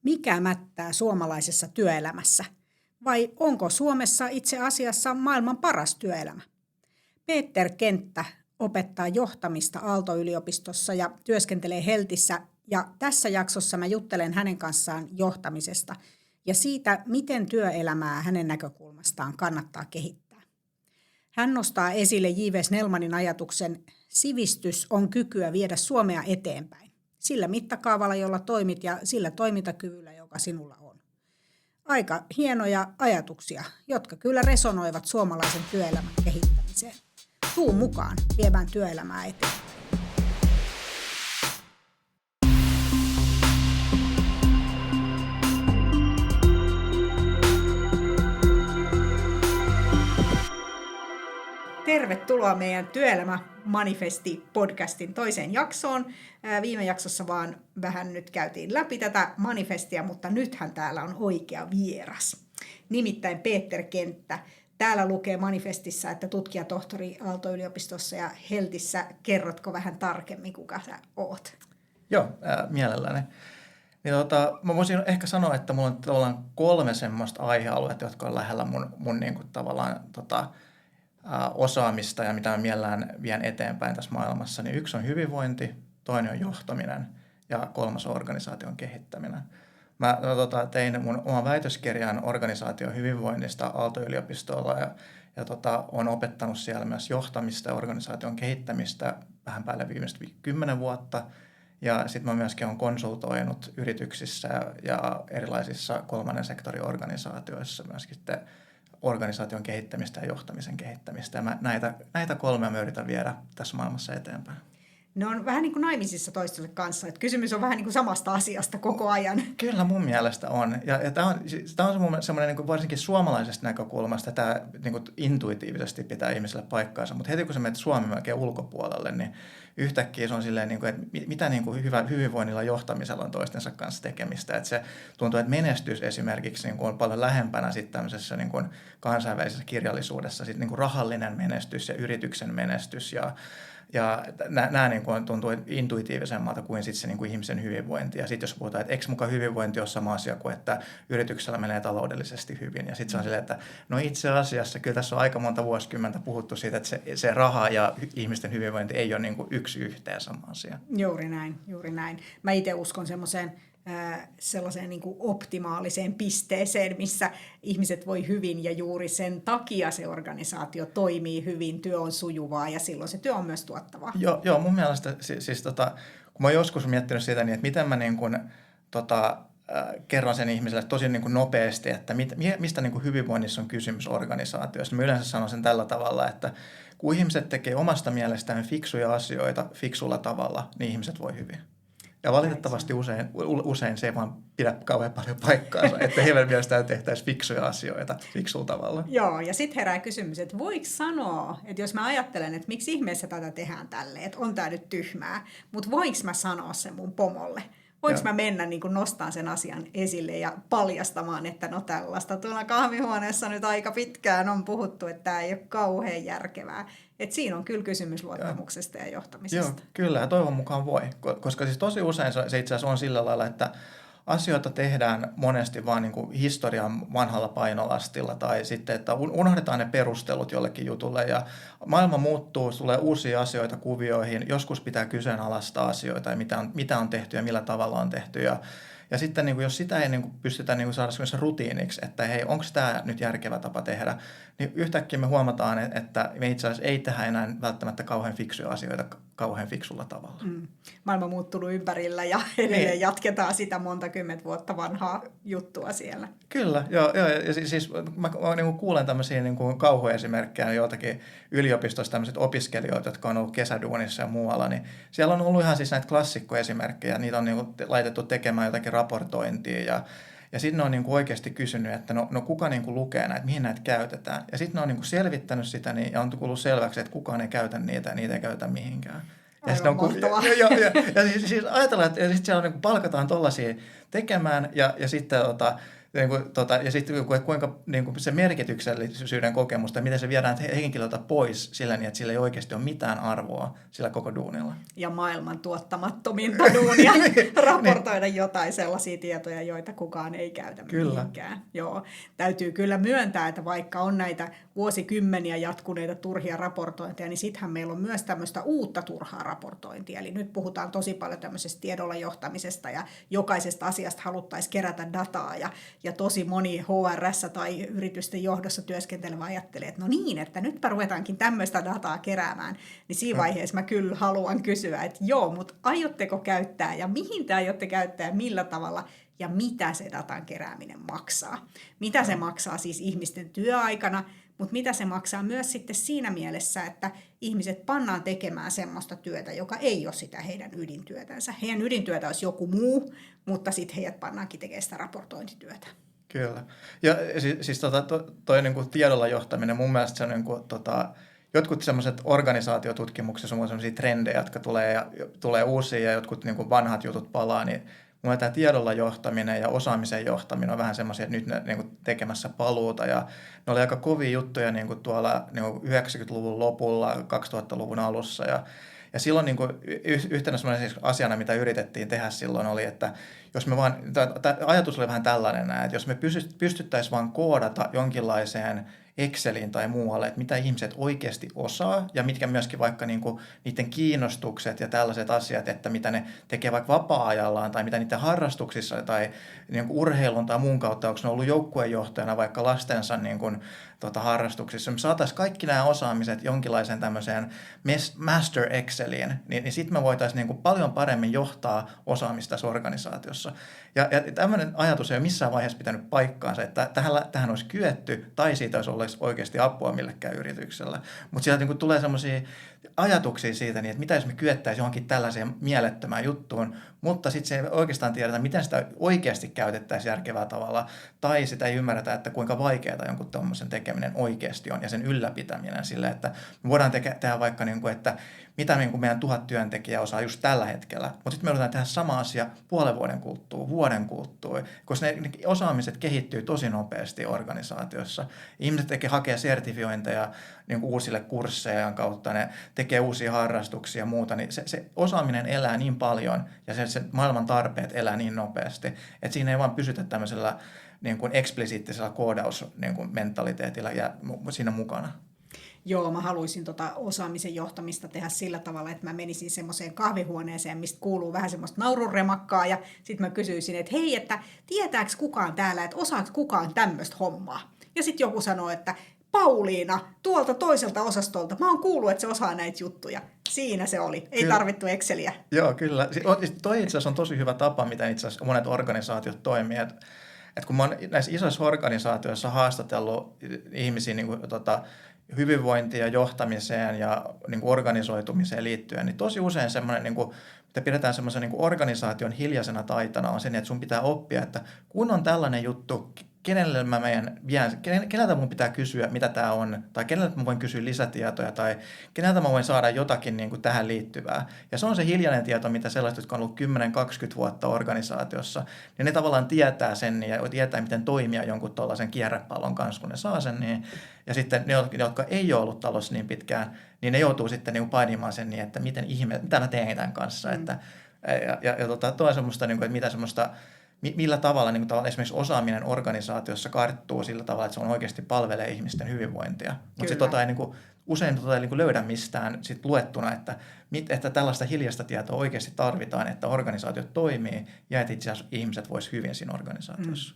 Mikä mättää suomalaisessa työelämässä? Vai onko Suomessa itse asiassa maailman paras työelämä? Peter Kenttä opettaa johtamista Aalto-yliopistossa ja työskentelee Heltissä. Ja tässä jaksossa mä juttelen hänen kanssaan johtamisesta ja siitä, miten työelämää hänen näkökulmastaan kannattaa kehittää. Hän nostaa esille J.V. Snellmanin ajatuksen, sivistys on kykyä viedä Suomea eteenpäin. Sillä mittakaavalla, jolla toimit ja sillä toimintakyvyllä, joka sinulla on. Aika hienoja ajatuksia, jotka kyllä resonoivat suomalaisen työelämän kehittämiseen. Tuu mukaan viemään työelämää eteenpäin. Tervetuloa meidän Työelämä-manifesti-podcastin toiseen jaksoon. Viime jaksossa vaan vähän nyt käytiin läpi tätä manifestia, mutta nythän täällä on oikea vieras. Nimittäin Peter Kenttä. Täällä lukee manifestissa, että tutkijatohtori Aalto-yliopistossa ja Heltissä. Kerrotko vähän tarkemmin, kuka sä oot? Joo, mielelläni. Niin mä voisin ehkä sanoa, että mulla on tavallaan 3 semmoista aihealuetta, jotka on lähellä mun niin kuin tavallaan osaamista ja mitä mä mielellään vien eteenpäin tässä maailmassa, niin 1 on hyvinvointi, toinen on johtaminen ja 3 on organisaation kehittäminen. Mä tein mun oman väitöskirjan organisaation hyvinvoinnista Aalto-yliopistolla ja olen opettanut siellä myös johtamista ja organisaation kehittämistä vähän päälle viimeiset 10 vuotta. Ja sitten mä myöskin olen konsultoinut yrityksissä ja erilaisissa kolmannen sektorin organisaatioissa myöskin organisaation kehittämistä ja johtamisen kehittämistä. Ja näitä 3 mä yritän viedä tässä maailmassa eteenpäin. Ne on vähän niin kuin naimisissa toistensa kanssa, että kysymys on vähän niin kuin samasta asiasta koko ajan. Kyllä mun mielestä on. Ja tämä on semmoinen niin kuin varsinkin suomalaisesta näkökulmasta, tämä niin kuin intuitiivisesti pitää ihmiselle paikkaansa. Mutta heti kun sä menet Suomen melkein ulkopuolelle, niin yhtäkkiä se on silleen, niin kuin, että mitä niin kuin hyvinvoinnilla johtamisella on toistensa kanssa tekemistä. Että se tuntuu, että menestys esimerkiksi niin kuin on paljon lähempänä sitten tämmöisessä niin kuin kansainvälisessä kirjallisuudessa. Sitten niin kuin rahallinen menestys ja yrityksen menestys ja nämä niin kuin tuntuu intuitiivisemmalta kuin sitten se niin kuin ihmisen hyvinvointi. Ja sitten jos puhutaan, että eikö muka hyvinvointi ole sama asia kuin, että yrityksellä menee taloudellisesti hyvin. Ja sitten se on silleen, että no itse asiassa kyllä tässä on aika monta vuosikymmentä puhuttu siitä, että se raha ja ihmisten hyvinvointi ei ole niin kuin yksi yhteen sama asia. Juuri näin. Mä itse uskon sellaiseen niin kuin optimaaliseen pisteeseen, missä ihmiset voi hyvin ja juuri sen takia se organisaatio toimii hyvin, työ on sujuvaa ja silloin se työ on myös tuottavaa. Joo, mun mielestä kun mä oon joskus miettinyt sitä, niin että miten mä niin kuin, kerron sen ihmiselle tosi niin kuin nopeasti, että mistä niin kuin hyvinvoinnissa on kysymys organisaatioissa. Mä yleensä sanon sen tällä tavalla, että kun ihmiset tekee omasta mielestään fiksuja asioita fiksulla tavalla, niin ihmiset voi hyvin. Ja valitettavasti usein se ei vaan pidä kauhean paljon paikkaansa, että heidän mielestään tehtäisiin fiksuja asioita fiksulla tavalla. Joo, ja sitten herää kysymys, että voiko sanoa, että jos mä ajattelen, että miksi ihmeessä tätä tehdään tälleen, että on tää nyt tyhmää, mutta voinko mä sanoa sen mun pomolle? Voinko mä mennä niin kuin nostaa sen asian esille ja paljastamaan, että no tällaista tuolla kahvihuoneessa nyt aika pitkään on puhuttu, että tämä ei ole kauhean järkevää. Että siinä on kyllä kysymys luottamuksesta ja johtamisesta. Joo, kyllä ja toivon mukaan voi, koska siis tosi usein se itse asiassa on sillä lailla, että asioita tehdään monesti vaan niin kuin historian vanhalla painolastilla tai sitten, että unohdetaan ne perustelut jollekin jutulle ja maailma muuttuu, tulee uusia asioita kuvioihin, joskus pitää kyseenalaistaa asioita ja mitä on tehty ja millä tavalla on tehty ja sitten niin kuin, jos sitä ei niin kuin, pystytä niin kuin, saada semmoisen rutiiniksi, että hei, onko tämä nyt järkevä tapa tehdä, niin yhtäkkiä me huomataan, että me itse asiassa ei tehdä enää välttämättä kauhean fiksuja asioita kauhean fiksulla tavalla. Maailma on muuttunut ympärillä ja edelleen jatketaan sitä monta kymmentä vuotta vanhaa juttua siellä. Kyllä, joo ja siis mä niin kuin kuulen tämmöisiä niin kuin kauhuesimerkkejä joiltakin yliopistoista tämmöiset opiskelijoita, jotka on ollut kesäduunissa ja muualla, niin siellä on ollut ihan siis näitä klassikkoesimerkkejä, niitä on niin kuin laitettu tekemään jotakin raportointia ja sitten ne on niin kuin oikeasti kysynyt, että no kuka niin kuin lukee näitä, mihin näitä käytetään. Ja sitten ne on niin kuin selvittänyt sitä niin, ja on tullut selväksi, että kukaan ei käytä niitä ja niitä ei käytä mihinkään. Aivan mahtavaa. Ja siis ajatellaan, että sitten siellä niin kuin palkataan tollaisia tekemään ja sitten Ja sitten kuinka niin kuin se merkityksellisyyden kokemusta, miten se viedään henkilöltä pois sillä niin, että sillä ei oikeasti ole mitään arvoa sillä koko duunilla. Ja maailman tuottamattominta duunia raportoida jotain sellaisia tietoja, joita kukaan ei käytä mihinkään. Joo. Täytyy kyllä myöntää, että vaikka on näitä vuosikymmeniä jatkuneita turhia raportointeja, niin sittenhän meillä on myös tämmöistä uutta turhaa raportointia. Eli nyt puhutaan tosi paljon tämmöisestä tiedolla johtamisesta ja jokaisesta asiasta haluttaisiin kerätä dataa ja tosi moni HR:ssä tai yritysten johdossa työskentelevä ajattelee, että no niin, että nytpä ruvetaankin tämmöistä dataa keräämään. Niin siinä vaiheessa mä kyllä haluan kysyä, että joo, mutta aiotteko käyttää ja mihin te aiotte käyttää ja millä tavalla ja mitä se datan kerääminen maksaa. Mitä se maksaa siis ihmisten työaikana, mutta mitä se maksaa myös sitten siinä mielessä, että ihmiset pannaan tekemään semmoista työtä, joka ei ole sitä heidän ydintyötänsä. Heidän ydintyötä olisi joku muu, mutta sitten heidät pannaankin tekemään sitä raportointityötä. Kyllä. Ja siis toi niin kuin tiedolla johtaminen, mun mielestä se on niin kuin, jotkut semmoiset organisaatiotutkimuksissa on sellaisia trendejä, jotka tulee uusia ja jotkut niin kuin vanhat jutut palaa, niin mun mielestä tämä tiedolla johtaminen ja osaamisen johtaminen on vähän semmoisia, että nyt ne niin kuin tekemässä paluuta ja ne oli aika kovia juttuja niin kuin tuolla niin kuin 90-luvun lopulla, 2000-luvun alussa ja silloin niin kuin yhtenä sellaisena asiana, mitä yritettiin tehdä silloin oli, että jos me vaan, tämä ajatus oli vähän tällainen, että jos me pystyttäisiin vaan koodata jonkinlaiseen Exceliin tai muualle, että mitä ihmiset oikeasti osaa ja mitkä myöskin vaikka niinku niiden kiinnostukset ja tällaiset asiat, että mitä ne tekee vaikka vapaa-ajallaan tai mitä niiden harrastuksissa tai niinku urheilun tai muun kautta, onko ne ollut joukkuejohtajana vaikka lastensa niinku, harrastuksissa. Me saataisiin kaikki nämä osaamiset jonkinlaiseen tämmöiseen master Exceliin, niin sitten me voitaisiin niinku paljon paremmin johtaa osaamista tässä organisaatiossa. Ja tämmöinen ajatus ei ole missään vaiheessa pitänyt paikkaansa, että tähän olisi kyetty tai siitä olisi oikeasti apua millekään yrityksellä. Mutta sieltä niin tulee semmoisia ajatuksia siitä, niin että mitä jos me kyettäisiin johonkin tällaiseen mielettömään juttuun, mutta sitten se ei oikeastaan tiedetä, miten sitä oikeasti käytettäisiin järkevällä tavalla, tai sitä ei ymmärretä, että kuinka vaikeaa jonkun tuommoisen tekeminen oikeasti on, ja sen ylläpitäminen sille, että me voidaan tehdä vaikka, niin kuin, että mitä niin kuin meidän 1000 työntekijää osaa just tällä hetkellä, mutta sitten me voidaan tehdä sama asia puolen vuoden kuluttua, vuoden kuluttua, koska ne osaamiset kehittyy tosi nopeasti organisaatiossa. Ihmiset hakee sertifiointeja niin kuin uusille kursseja kautta, ne tekee uusia harrastuksia ja muuta, niin se osaaminen elää niin paljon ja se maailman tarpeet elää niin nopeasti, että siinä ei vaan pysytä tämmöisellä niin kuin eksplisiittisellä koodausmentaliteetilla ja siinä mukana. Joo, mä haluaisin osaamisen johtamista tehdä sillä tavalla, että mä menisin semmoiseen kahvihuoneeseen, mistä kuuluu vähän semmoista naurunremakkaa, ja sitten mä kysyisin, että hei, että tietääkö kukaan täällä, että osaako kukaan tämmöistä hommaa? Ja sitten joku sanoo, että Pauliina, tuolta toiselta osastolta, mä oon kuullut, että se osaa näitä juttuja. Siinä se oli, ei kyllä. Tarvittu Exceliä. Joo, kyllä. Toi itse asiassa on tosi hyvä tapa, miten itse asiassa monet organisaatiot toimii, että kun mä oon näissä isoissa organisaatioissa haastatellut ihmisiä niin kuin, hyvinvointiin ja johtamiseen ja niin kuin organisoitumiseen liittyen, niin tosi usein semmoinen, niin kuin, mitä pidetään semmoisen niin kuin organisaation hiljaisena taitona, on se, että sun pitää oppia, että kun on tällainen juttu, keneltä mun pitää kysyä, mitä tämä on, tai keneltä mä voin kysyä lisätietoja, tai keneltä mä voin saada jotakin niin kuin tähän liittyvää. Ja se on se hiljainen tieto, mitä sellaiset, jotka on ollut 10-20 vuotta organisaatiossa, niin ne tavallaan tietää sen ja tietää, miten toimia jonkun tuollaisen kierrepallon kanssa, kun ne saa sen. Niin. Ja sitten ne, jotka ei ole ollut talossa niin pitkään, niin ne joutuu sitten niin painimaan sen niin, että mitä mä teen tämän kanssa. Tuo on semmoista, niin kuin, että mitä semmoista, millä tavalla niin kuin, esimerkiksi osaaminen organisaatiossa karttuu sillä tavalla, että se on oikeasti palvelee ihmisten hyvinvointia. Mutta sitten ei niin kuin, usein ei niin kuin löydä mistään sit luettuna, että tällaista hiljaista tietoa oikeasti tarvitaan, että organisaatiot toimii ja että itse asiassa ihmiset voisivat hyvin siinä organisaatiossa.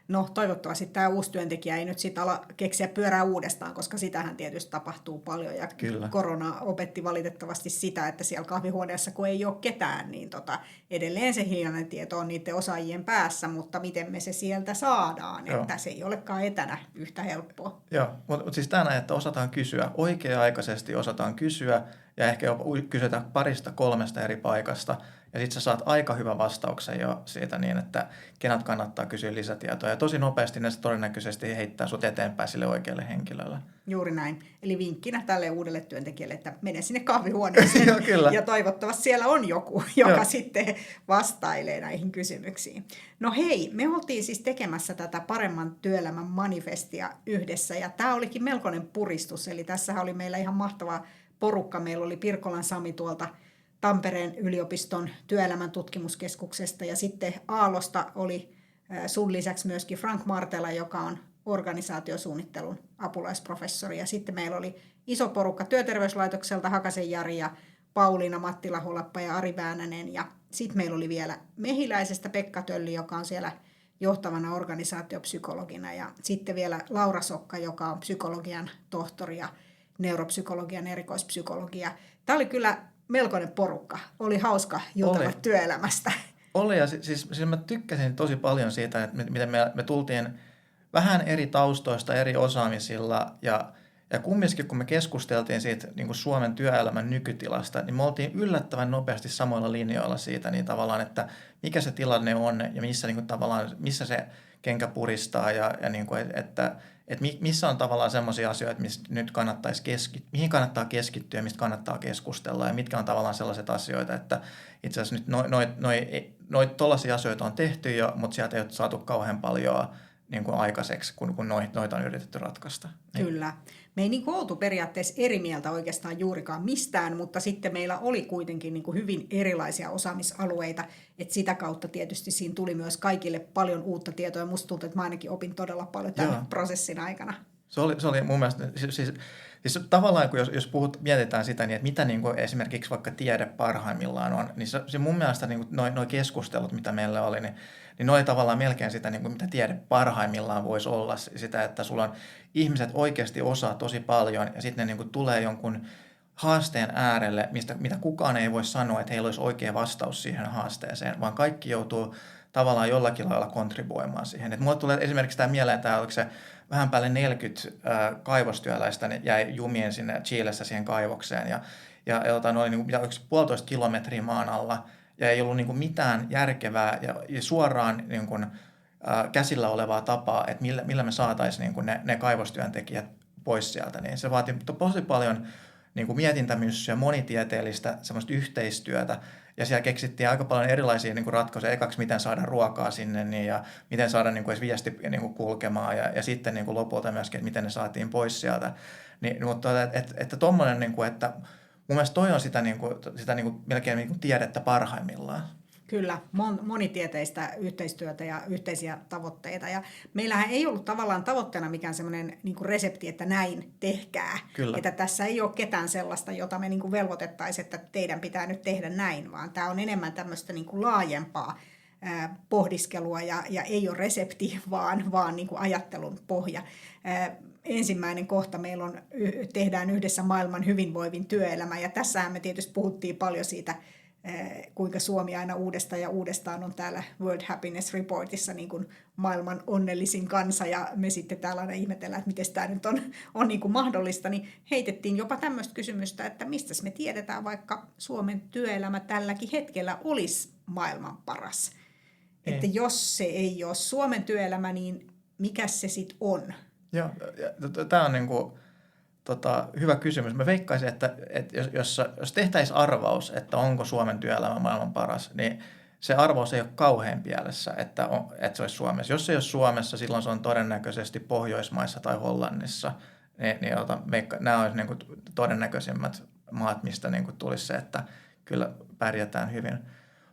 No toivottavasti tämä uusi työntekijä ei nyt sitten ala keksiä pyörää uudestaan, koska sitähän tietysti tapahtuu paljon. Ja kyllä. Korona opetti valitettavasti sitä, että siellä kahvihuoneessa kun ei ole ketään, niin edelleen se hiljainen tieto on niiden osaajien päässä, mutta miten me se sieltä saadaan, Joo. että se ei olekaan etänä yhtä helppoa. Joo, mutta siis tämä, että osataan kysyä, oikea-aikaisesti osataan kysyä ja ehkä jopa kysytään 2-3 eri paikasta, ja sitten sä saat aika hyvän vastauksen jo siitä niin, että kenet kannattaa kysyä lisätietoa. Ja tosi nopeasti ne todennäköisesti heittää sut eteenpäin sille oikealle henkilölle. Juuri näin. Eli vinkkinä tälle uudelle työntekijälle, että mene sinne kahvihuoneeseen Joo, kyllä. ja toivottavasti siellä on joku, joka Joo. sitten vastailee näihin kysymyksiin. No hei, me oltiin siis tekemässä tätä paremman työelämän manifestia yhdessä ja tämä olikin melkoinen puristus. Eli tässä oli meillä ihan mahtava porukka. Meillä oli Pirkolan Sami tuolta Tampereen yliopiston työelämän tutkimuskeskuksesta ja sitten Aallosta oli sun lisäksi myöskin Frank Martela, joka on organisaatiosuunnittelun apulaisprofessori. Ja sitten meillä oli iso porukka Työterveyslaitokselta, Hakasen Jari ja Pauliina Mattila-Holappa ja Ari Väänänen. Ja sitten meillä oli vielä Mehiläisestä Pekka Tölli, joka on siellä johtavana organisaatiopsykologina. Ja sitten vielä Laura Sokka, joka on psykologian tohtori ja neuropsykologian erikoispsykologia. Tämä oli kyllä melkoinen porukka. Oli hauska jutella työelämästä. Oli, ja siis mä tykkäsin tosi paljon siitä, että miten me tultiin vähän eri taustoista, eri osaamisilla, ja kumminkin kun me keskusteltiin siitä niin kuin Suomen työelämän nykytilasta, niin me oltiin yllättävän nopeasti samoilla linjoilla siitä, niin tavallaan, että mikä se tilanne on, ja missä, niin kuin tavallaan, missä se kenkä puristaa, ja niin kuin, että missä on tavallaan semmoisia asioita, mistä nyt mihin kannattaa keskittyä, mistä kannattaa keskustella, ja mitkä on tavallaan sellaiset asioita, että itse asiassa nyt tollaisia asioita on tehty jo, mutta sieltä ei ole saatu kauhean paljon niin kuin aikaiseksi, kun noita on yritetty ratkaista. Niin. Kyllä. Me ei niin kuin oltu periaatteessa eri mieltä oikeastaan juurikaan mistään, mutta sitten meillä oli kuitenkin niin kuin hyvin erilaisia osaamisalueita, että sitä kautta tietysti siinä tuli myös kaikille paljon uutta tietoa, ja musta tuntuu, että mä ainakin opin todella paljon tämän prosessin aikana. Se oli mun mielestä, siis tavallaan kun jos mietitään sitä, niin että mitä niin kuin esimerkiksi vaikka tiede parhaimmillaan on, niin se mun mielestä niin noi keskustelut, mitä meillä oli, niin ne oli tavallaan melkein sitä, niin kuin mitä tiede parhaimmillaan voisi olla, sitä, että sulla on ihmiset oikeasti osaa tosi paljon, ja sitten ne niin kuin tulee jonkun haasteen äärelle, mitä kukaan ei voi sanoa, että heillä olisi oikea vastaus siihen haasteeseen, vaan kaikki joutuu tavallaan jollakin lailla kontribuoimaan siihen. Et mulle tulee esimerkiksi tämä mieleen, että oliko se vähän päälle 40 kaivostyöläistä niin jäi jumiin sinne Chilessä siihen kaivokseen, ja oli niin kuin 1,5 kilometriä maan alla, ja ei ollut niin kuin mitään järkevää ja suoraan niin kuin, käsillä olevaa tapaa, että millä me saataisiin niin kuin ne kaivostyöntekijät pois sieltä. Niin se vaatii tosi paljon niin kuin mietintämyssyä, monitieteellistä semmoista yhteistyötä, ja siellä keksittiin aika paljon erilaisia niin kuin ratkaisuja. Ekaksi, miten saada ruokaa sinne, niin, ja miten saada niin kuin edes viesti niin kuin kulkemaan, ja sitten niin kuin lopulta myöskin, että miten ne saatiin pois sieltä. Mutta että tommoinen, niin kuin, että mun mielestä toi on sitä melkein niin kuin tiedettä parhaimmillaan. Kyllä, monitieteistä yhteistyötä ja yhteisiä tavoitteita. Ja meillähän ei ollut tavallaan tavoitteena mikään semmoinen niin kuin resepti, että näin tehkää. Kyllä. Että tässä ei ole ketään sellaista, jota me niin kuin velvoitettaisiin, että teidän pitää nyt tehdä näin, vaan tämä on enemmän tämmöistä niin kuin laajempaa pohdiskelua ja ei ole resepti, vaan niin kuin ajattelun pohja. Ensimmäinen kohta meillä on, tehdään yhdessä maailman hyvinvoivin työelämä, ja tässähän me tietysti puhuttiin paljon siitä, kuinka Suomi aina uudestaan ja uudestaan on täällä World Happiness Reportissa niin kuin maailman onnellisin kansa, ja me sitten täällä aina ihmetellään, että miten tämä nyt on niin kuin mahdollista, niin heitettiin jopa tämmöistä kysymystä, että mistä me tiedetään, vaikka Suomen työelämä tälläkin hetkellä olisi maailman paras. Ei. Että jos se ei ole Suomen työelämä, niin mikä se sitten on? Joo, tämä on niin kuin hyvä kysymys. Mä veikkaisin, että jos tehtäisiin arvaus, että onko Suomen työelämä maailman paras, niin se arvaus ei ole kauhean pielessä, että se olisi Suomessa. Jos se ei ole Suomessa, silloin se on todennäköisesti Pohjoismaissa tai Hollannissa. Nämä olisi niin kuin todennäköisimmät maat, mistä niin kuin tulisi se, että kyllä pärjätään hyvin.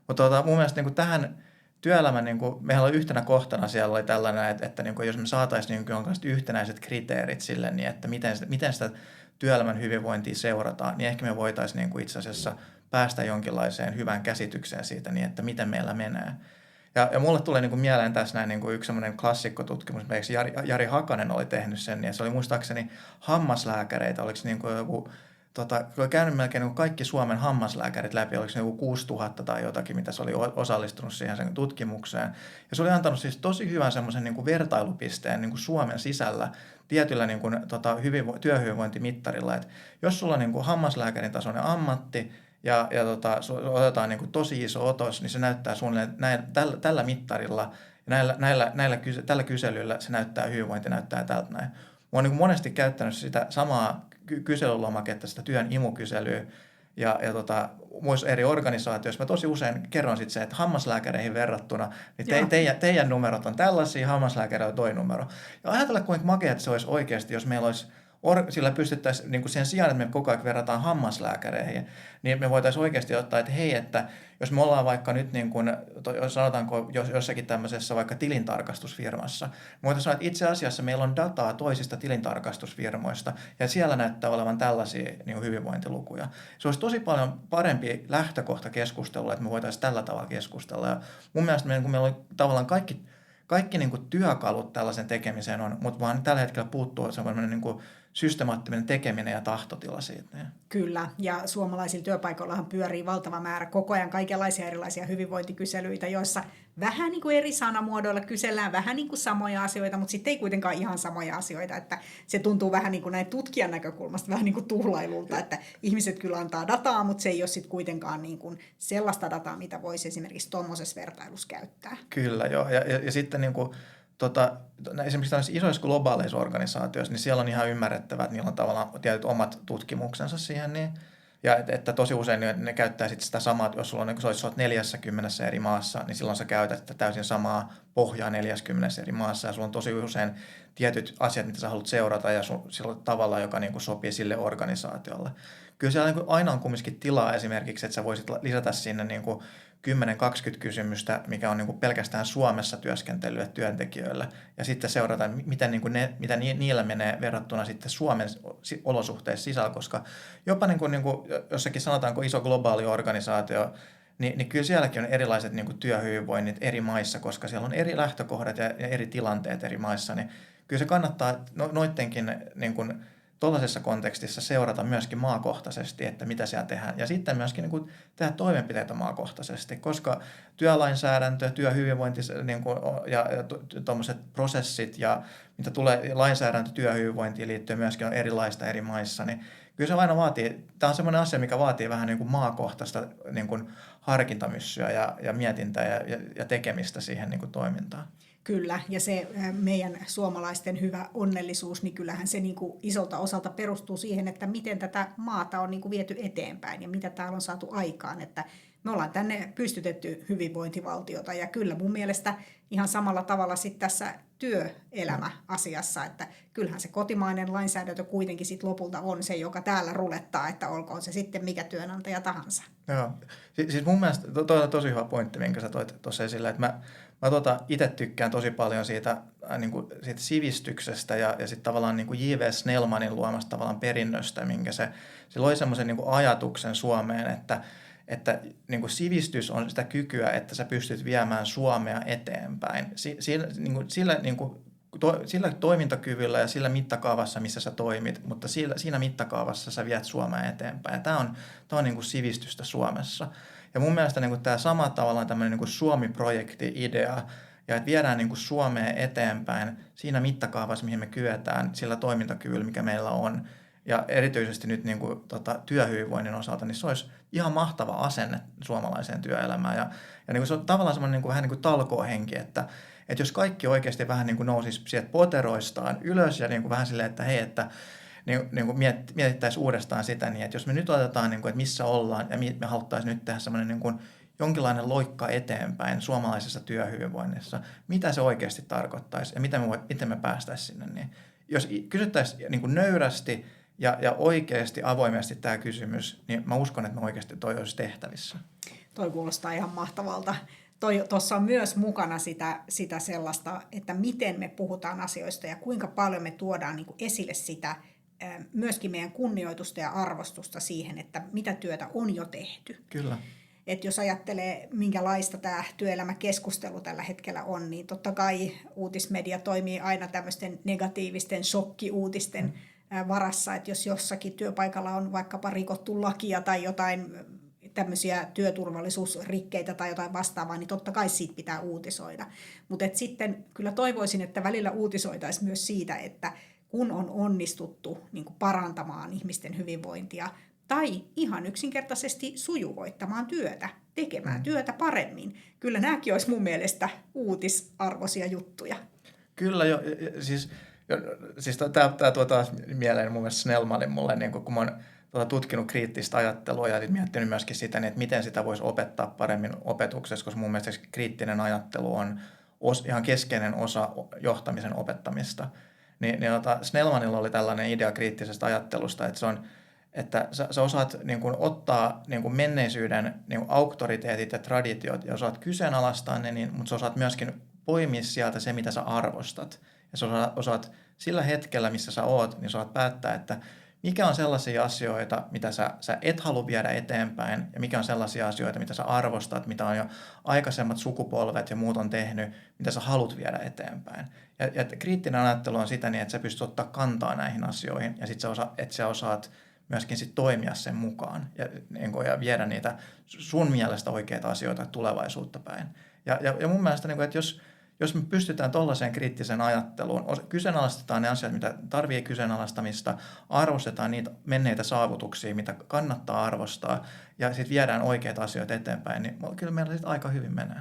Mutta mun mielestä niin kuin tähän työelämän, niin kuin, meillä oli yhtenä kohtana siellä oli tällainen, että niin kuin, jos me saataisiin niin jonkinlaiset yhtenäiset kriteerit sille, niin että miten sitä työelämän hyvinvointia seurataan, niin ehkä me voitaisiin niin kuin itse asiassa päästä jonkinlaiseen hyvään käsitykseen siitä, niin että miten meillä menee. Ja mulle tulee niin kuin mieleen tässä näin niin kuin yksi semmoinen klassikkotutkimus, Jari Hakanen oli tehnyt sen, ja se oli muistaakseni hammaslääkäreitä, oliko niin kuin joku oli käynyt melkein niin kaikki Suomen hammaslääkärit läpi, oliko se joku 6000 tai jotakin, mitä se oli osallistunut siihen sen tutkimukseen. Ja se oli antanut siis tosi hyvän semmoisen niin kuin vertailupisteen niin kuin Suomen sisällä tietyllä niin kuin, työhyvinvointimittarilla. Et jos sulla on niin kuin hammaslääkärin tasoinen ammatti ja otetaan niin kuin tosi iso otos, niin se näyttää suunnilleen tällä mittarilla ja tällä kyselyllä se näyttää hyvinvointi näyttää tältä näin. Mä oon niin kuin monesti käyttänyt sitä samaa kyselylomaketta, sitä työn imukyselyä ja muissa eri organisaatioissa. Mä tosi usein kerron sitten se, että hammaslääkäreihin verrattuna, niin teidän numerot on tällaisia, hammaslääkäri on toi numero. Ja ajatella, kuinka makea se olisi oikeasti, jos meillä olisi sillä pystyttäisiin niin kuin sen sijaan, että me koko ajan verrataan hammaslääkäreihin, niin me voitaisiin oikeasti ottaa, että hei, että jos me ollaan vaikka nyt niin kuin, sanotaanko jossakin tämmöisessä vaikka tilintarkastusfirmassa, me voitaisiin sanoa, että itse asiassa meillä on dataa toisista tilintarkastusfirmoista ja siellä näyttää olevan tällaisia niin kuin hyvinvointilukuja. Se olisi tosi paljon parempi lähtökohta keskustelua, että me voitaisiin tällä tavalla keskustella. Ja mun mielestä meillä on tavallaan kaikki niin kuin työkalut tällaisen tekemiseen on, mutta vaan tällä hetkellä puuttuu semmoinen niin kuin systemaattinen tekeminen ja tahtotila siitä. Kyllä, ja suomalaisilla työpaikoillahan pyörii valtava määrä koko ajan kaikenlaisia erilaisia hyvinvointikyselyitä, joissa vähän niin kuin eri sanamuodoilla kysellään vähän niin kuin samoja asioita, mutta sitten ei kuitenkaan ihan samoja asioita, että se tuntuu vähän niin kuin näin tutkijan näkökulmasta vähän niin kuin tuhlailulta, että ihmiset kyllä antaa dataa, mutta se ei ole sitten kuitenkaan niin kuin sellaista dataa, mitä voisi esimerkiksi tuommoisessa vertailussa käyttää. Kyllä, joo, ja sitten niin kuin esimerkiksi tällaisissa isoissa globaaleissa organisaatioissa, niin siellä on ihan ymmärrettävää, että niillä on tavallaan tietyt omat tutkimuksensa siihen. Niin, ja että tosi usein ne käyttää sitten sitä samaa, jos sulla on, niin olet 40 eri maassa, niin silloin sä käytät täysin samaa pohjaa 40 eri maassa. Ja sulla on tosi usein tietyt asiat, mitä sä haluat seurata ja sillä tavalla, joka niin kuin sopii sille organisaatiolle. Kyllä siellä niin kuin aina on kumminkin tilaa esimerkiksi, että sä voisit lisätä sinne niin kuin 10-20 kysymystä, mikä on niin kuin pelkästään Suomessa työskentelylle työntekijöille, ja sitten seurata, mitä niillä menee verrattuna sitten Suomen olosuhteissa sisällä, koska jopa niin kuin jossakin sanotaanko iso globaali organisaatio, niin kyllä sielläkin on erilaiset niin kuin työhyvinvoinnit eri maissa, koska siellä on eri lähtökohdat ja eri tilanteet eri maissa, niin kyllä se kannattaa noittenkin niin kuin tuollaisessa kontekstissa seurata myöskin maakohtaisesti, että mitä siellä tehdään. Ja sitten myöskin niin kuin tehdä toimenpiteitä maakohtaisesti, koska työlainsäädäntö, työhyvinvointi niin kuin, ja tuommoiset prosessit ja mitä tulee lainsäädäntö työhyvinvointiin liittyen myöskin on erilaista eri maissa, niin kyllä se aina vaatii, tämä on semmoinen asia, mikä vaatii vähän niin kuin maakohtaista niin kuin harkintamyssyä ja mietintää ja tekemistä siihen niin kuin toimintaan. Kyllä, ja se meidän suomalaisten hyvä onnellisuus, niin kyllähän se niin kuin isolta osalta perustuu siihen, että miten tätä maata on niin kuin viety eteenpäin ja mitä täällä on saatu aikaan. Että me ollaan tänne pystytetty hyvinvointivaltiota ja kyllä mun mielestä ihan samalla tavalla sitten tässä työelämäasiassa, että kyllähän se kotimainen lainsäädäntö kuitenkin sitten lopulta on se, joka täällä rulettaa, että olkoon se sitten mikä työnantaja tahansa. Joo, siis mun mielestä toi on tosi hyvä pointti, minkä sä toit tuossa esille, että mä itse tykkään tosi paljon siitä sivistyksestä ja sitten tavallaan niin kuin J.V. Snellmanin luomasta tavallaan perinnöstä, minkä se loi semmoisen niin kuin ajatuksen Suomeen, että niin kuin sivistys on sitä kykyä, että sä pystyt viemään Suomea eteenpäin. Sillä toimintakyvyllä ja sillä mittakaavassa, missä sä toimit, mutta siinä mittakaavassa sä viet Suomea eteenpäin. Tämä on niin kuin sivistystä Suomessa. Ja mun mielestä niin kuin tämä sama tavallaan tämmöinen niin kuin Suomi-projekti-idea, ja että viedään niin kuin Suomea eteenpäin siinä mittakaavassa, mihin me kyetään, sillä toimintakyvyllä, mikä meillä on. Ja erityisesti nyt niin kuin, työhyvinvoinnin osalta, niin se olisi ihan mahtava asenne suomalaiseen työelämään. Ja niin kuin se on tavallaan semmoinen niin kuin, vähän niin kuin talkoohenki, että jos kaikki oikeasti vähän niin kuin nousisi sieltä poteroistaan ylös ja niin kuin vähän silleen, että hei, että niin kuin mietittäisiin uudestaan sitä, niin että jos me nyt otetaan, niin kuin, että missä ollaan ja me haluttaisiin nyt tehdä semmoinen niin kuin jonkinlainen loikka eteenpäin suomalaisessa työhyvinvoinnissa, mitä se oikeasti tarkoittaisi ja miten me päästäisiin sinne. Niin jos kysyttäisiin niin kuin nöyrästi ja oikeasti avoimesti tämä kysymys, niin mä uskon, että me oikeasti toi olisi tehtävissä. Toi kuulostaa ihan mahtavalta. Tuossa on myös mukana sitä sellaista, että miten me puhutaan asioista ja kuinka paljon me tuodaan niin kuin esille sitä myöskin meidän kunnioitusta ja arvostusta siihen, että mitä työtä on jo tehty. Kyllä. Et jos ajattelee, minkälaista tämä työelämäkeskustelu tällä hetkellä on, niin totta kai uutismedia toimii aina tämmöisten negatiivisten shokkiuutisten varassa, että jos jossakin työpaikalla on vaikkapa rikottu lakia tai jotain tämmöisiä työturvallisuusrikkeitä tai jotain vastaavaa, niin totta kai siitä pitää uutisoida. Mutta sitten kyllä toivoisin, että välillä uutisoitaisiin myös siitä, että kun on onnistuttu niin kuin parantamaan ihmisten hyvinvointia tai ihan yksinkertaisesti sujuvoittamaan työtä, tekemään työtä paremmin. Kyllä nämäkin olisi mun mielestä uutisarvoisia juttuja. Kyllä jo, siis tämä tuo taas mieleen mun mielestä Snellmanin mulle, niin kun mä oon tutkinut kriittistä ajattelua ja miettinyt myöskin sitä, niin että miten sitä voisi opettaa paremmin opetuksessa, koska mun mielestä kriittinen ajattelu on ihan keskeinen osa johtamisen opettamista. Niin Snellmanilla oli tällainen idea kriittisestä ajattelusta, että se on, että sä osaat niin kuin ottaa niin kuin menneisyyden niin kuin auktoriteetit ja traditiot ja osaat kyseenalaistaa ne, mutta sä osaat myöskin poimia sieltä se, mitä sä arvostat. Ja sä osaat sillä hetkellä, missä sä oot, niin sä osaat päättää, että mikä on sellaisia asioita, mitä sä et halua viedä eteenpäin ja mikä on sellaisia asioita, mitä sä arvostat, mitä on jo aikaisemmat sukupolvet ja muut on tehnyt, mitä sä haluat viedä eteenpäin. Ja kriittinen ajattelu on sitä niin, että sä pystyt ottaa kantaa näihin asioihin ja sitten sä osaat myöskin sit toimia sen mukaan ja viedä niitä sun mielestä oikeita asioita tulevaisuutta päin. Ja mun mielestä, että jos me pystytään tuollaiseen kriittiseen ajatteluun, kyseenalaistetaan ne asiat, mitä tarvitsee kyseenalaistamista, arvostetaan niitä menneitä saavutuksia, mitä kannattaa arvostaa, ja sitten viedään oikeita asioita eteenpäin, niin kyllä meillä sitten aika hyvin menee.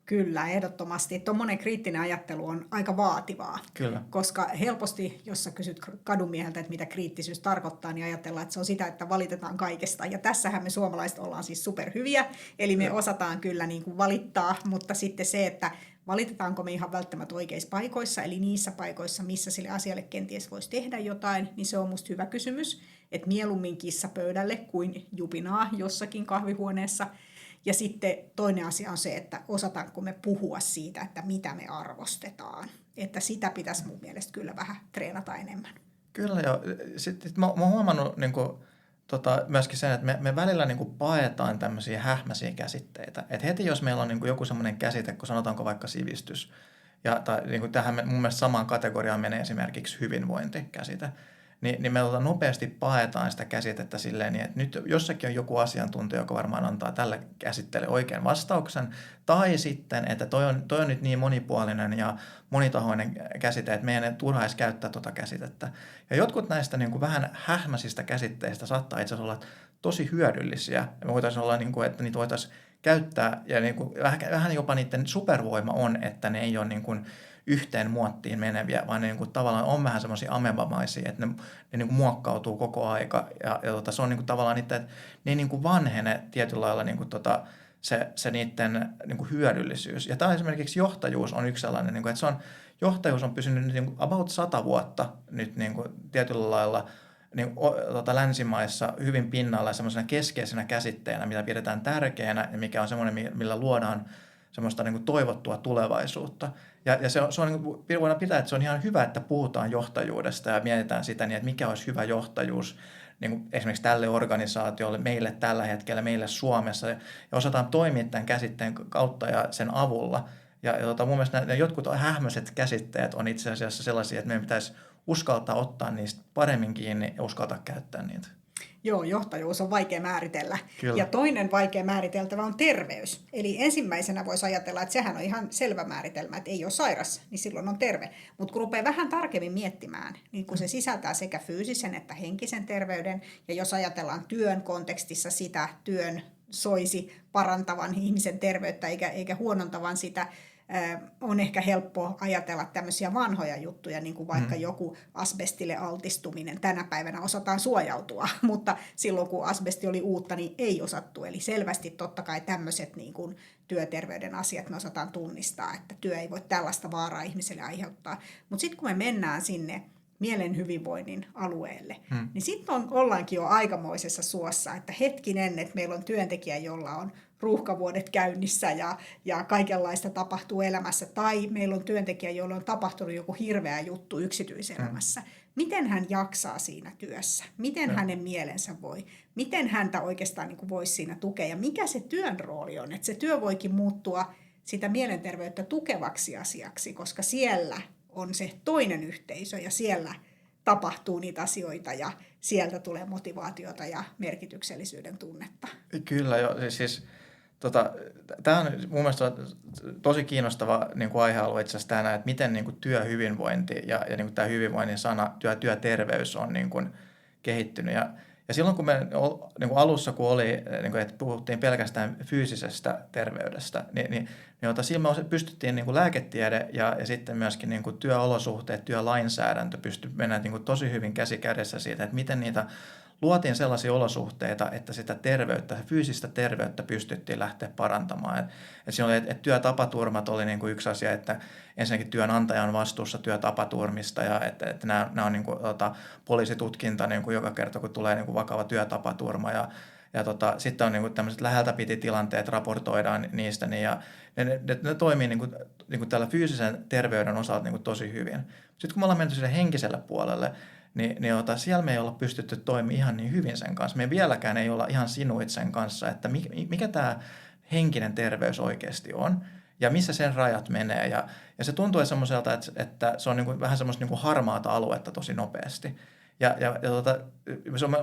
Kyllä, ehdottomasti. Tuommoinen kriittinen ajattelu on aika vaativaa, Kyllä. Koska helposti, jos sä kysyt kadunmieheltä, että mitä kriittisyys tarkoittaa, niin ajatellaan, että se on sitä, että valitetaan kaikesta. Ja tässähän me suomalaiset ollaan siis superhyviä, eli me osataan kyllä niin kuin valittaa, mutta sitten se, että valitetaanko me ihan välttämättä oikeissa paikoissa, eli niissä paikoissa, missä sille asialle kenties voisi tehdä jotain, niin se on musta hyvä kysymys, että mieluummin kissa pöydälle kuin jupinaa jossakin kahvihuoneessa. Ja sitten toinen asia on se, että osataanko me puhua siitä, että mitä me arvostetaan. Että sitä pitäisi mun mielestä kyllä vähän treenata enemmän. Kyllä joo. Sitten mä oon huomannut myöskin sen, että me välillä paetaan tämmöisiä hähmäisiä käsitteitä. Et heti jos meillä on joku semmoinen käsite, kun sanotaanko vaikka sivistys, tai tähän mun mielestä samaan kategoriaan menee esimerkiksi hyvinvointikäsite, niin me nopeasti paetaan sitä käsitettä silleen, niin että nyt jossakin on joku asiantuntija, joka varmaan antaa tälle käsitteelle oikean vastauksen, tai sitten, että toi on nyt niin monipuolinen ja monitahoinen käsite, että meidän ei turha edes käyttää tuota käsitettä. Ja jotkut näistä vähän hähmäisistä käsitteistä saattaa itse asiassa olla tosi hyödyllisiä. Me voitaisiin olla, että niitä voitaisiin käyttää, ja vähän jopa niiden supervoima on, että ne ei ole yhteen muottiin meneviä, vaan ne tavallaan on vähän semmoisia amebamaisia, että ne muokkautuu koko aika. Ja se on tavallaan niitä, että ne ei vanhene tietyllä lailla se niiden hyödyllisyys. Ja tämä esimerkiksi johtajuus on yksi sellainen, että johtajuus on pysynyt about 100 vuotta nyt tietyllä lailla länsimaissa hyvin pinnalla semmoisena keskeisenä käsitteenä, mitä pidetään tärkeänä ja mikä on semmoinen, millä luodaan semmoista toivottua tulevaisuutta. Ja se on voidaan pitää, että se on ihan hyvä, että puhutaan johtajuudesta ja mietitään sitä, niin, että mikä olisi hyvä johtajuus esimerkiksi tälle organisaatiolle, meille tällä hetkellä, meille Suomessa. Ja osataan toimia tämän käsitteen kautta ja sen avulla. Ja mun mielestä nämä jotkut hähmäiset käsitteet on itse asiassa sellaisia, että meidän pitäisi uskaltaa ottaa niistä paremmin kiinni ja uskaltaa käyttää niitä. Joo, johtajuus on vaikea määritellä. Kyllä. Ja toinen vaikea määriteltävä on terveys. Eli ensimmäisenä voisi ajatella, että sehän on ihan selvä määritelmä, että ei ole sairas, niin silloin on terve. Mutta kun rupeaa vähän tarkemmin miettimään, niin kun se sisältää sekä fyysisen että henkisen terveyden, ja jos ajatellaan työn kontekstissa sitä, työn soisi parantavan ihmisen terveyttä eikä huonontavan sitä, on ehkä helppo ajatella tämmöisiä vanhoja juttuja, niin kuin vaikka joku asbestille altistuminen. Tänä päivänä osataan suojautua, mutta silloin kun asbesti oli uutta, niin ei osattu. Eli selvästi totta kai tämmöiset niin kuin työterveyden asiat me osataan tunnistaa, että työ ei voi tällaista vaaraa ihmiselle aiheuttaa. Mutta sitten kun me mennään sinne mielen hyvinvoinnin alueelle, niin sitten ollaankin jo aikamoisessa suossa, että hetkinen, että meillä on työntekijä, jolla on ruuhkavuodet käynnissä ja kaikenlaista tapahtuu elämässä, tai meillä on työntekijä, jolla on tapahtunut joku hirveä juttu yksityiselämässä. Miten hän jaksaa siinä työssä? Miten hänen mielensä voi? Miten häntä oikeastaan voisi siinä tukea? Ja mikä se työn rooli on? Että se työ voikin muuttua sitä mielenterveyttä tukevaksi asiaksi, koska siellä on se toinen yhteisö ja siellä tapahtuu niitä asioita ja sieltä tulee motivaatiota ja merkityksellisyyden tunnetta. Kyllä jo, siis tämä on mun mielestä tosi kiinnostava niin kuin aihealue itse asiassa tänään, että miten niin kuin työhyvinvointi ja niin kuin tämä hyvinvoinnin sana, työterveys on niin kuin kehittynyt. Ja silloin kun me niin kuin alussa, kun oli, niin kuin, että puhuttiin pelkästään fyysisestä terveydestä, niin silloin me pystyttiin niin kuin lääketiede ja sitten myöskin niin kuin työolosuhteet, työlainsäädäntö pystyi mennä niin kuin tosi hyvin käsi kädessä siitä, että miten niitä luotiin sellaisia olosuhteita, että sitä terveyttä, fyysistä terveyttä pystyttiin lähteä parantamaan. Että työtapaturmat oli niin kuin yksi asia, että ensinnäkin työnantaja on vastuussa työtapaturmista ja että nämä on niin kuin, poliisitutkinta niin kuin joka kerta, kun tulee niin kuin vakava työtapaturma ja sitten on niin kuin tämmöiset läheltä piti tilanteet, raportoidaan niistä niin, ja ne toimii niin kuin tällä fyysisen terveyden osalta niin kuin tosi hyvin. Sitten kun me ollaan menty sille henkiselle puolelle, niin siellä me ei olla pystytty toimimaan ihan niin hyvin sen kanssa. Me vieläkään ei olla ihan sinuit sen kanssa, että mikä tämä henkinen terveys oikeasti on ja missä sen rajat menee. Ja se tuntuu semmoiselta, että se on niin kuin vähän semmoista niin kuin harmaata aluetta tosi nopeasti.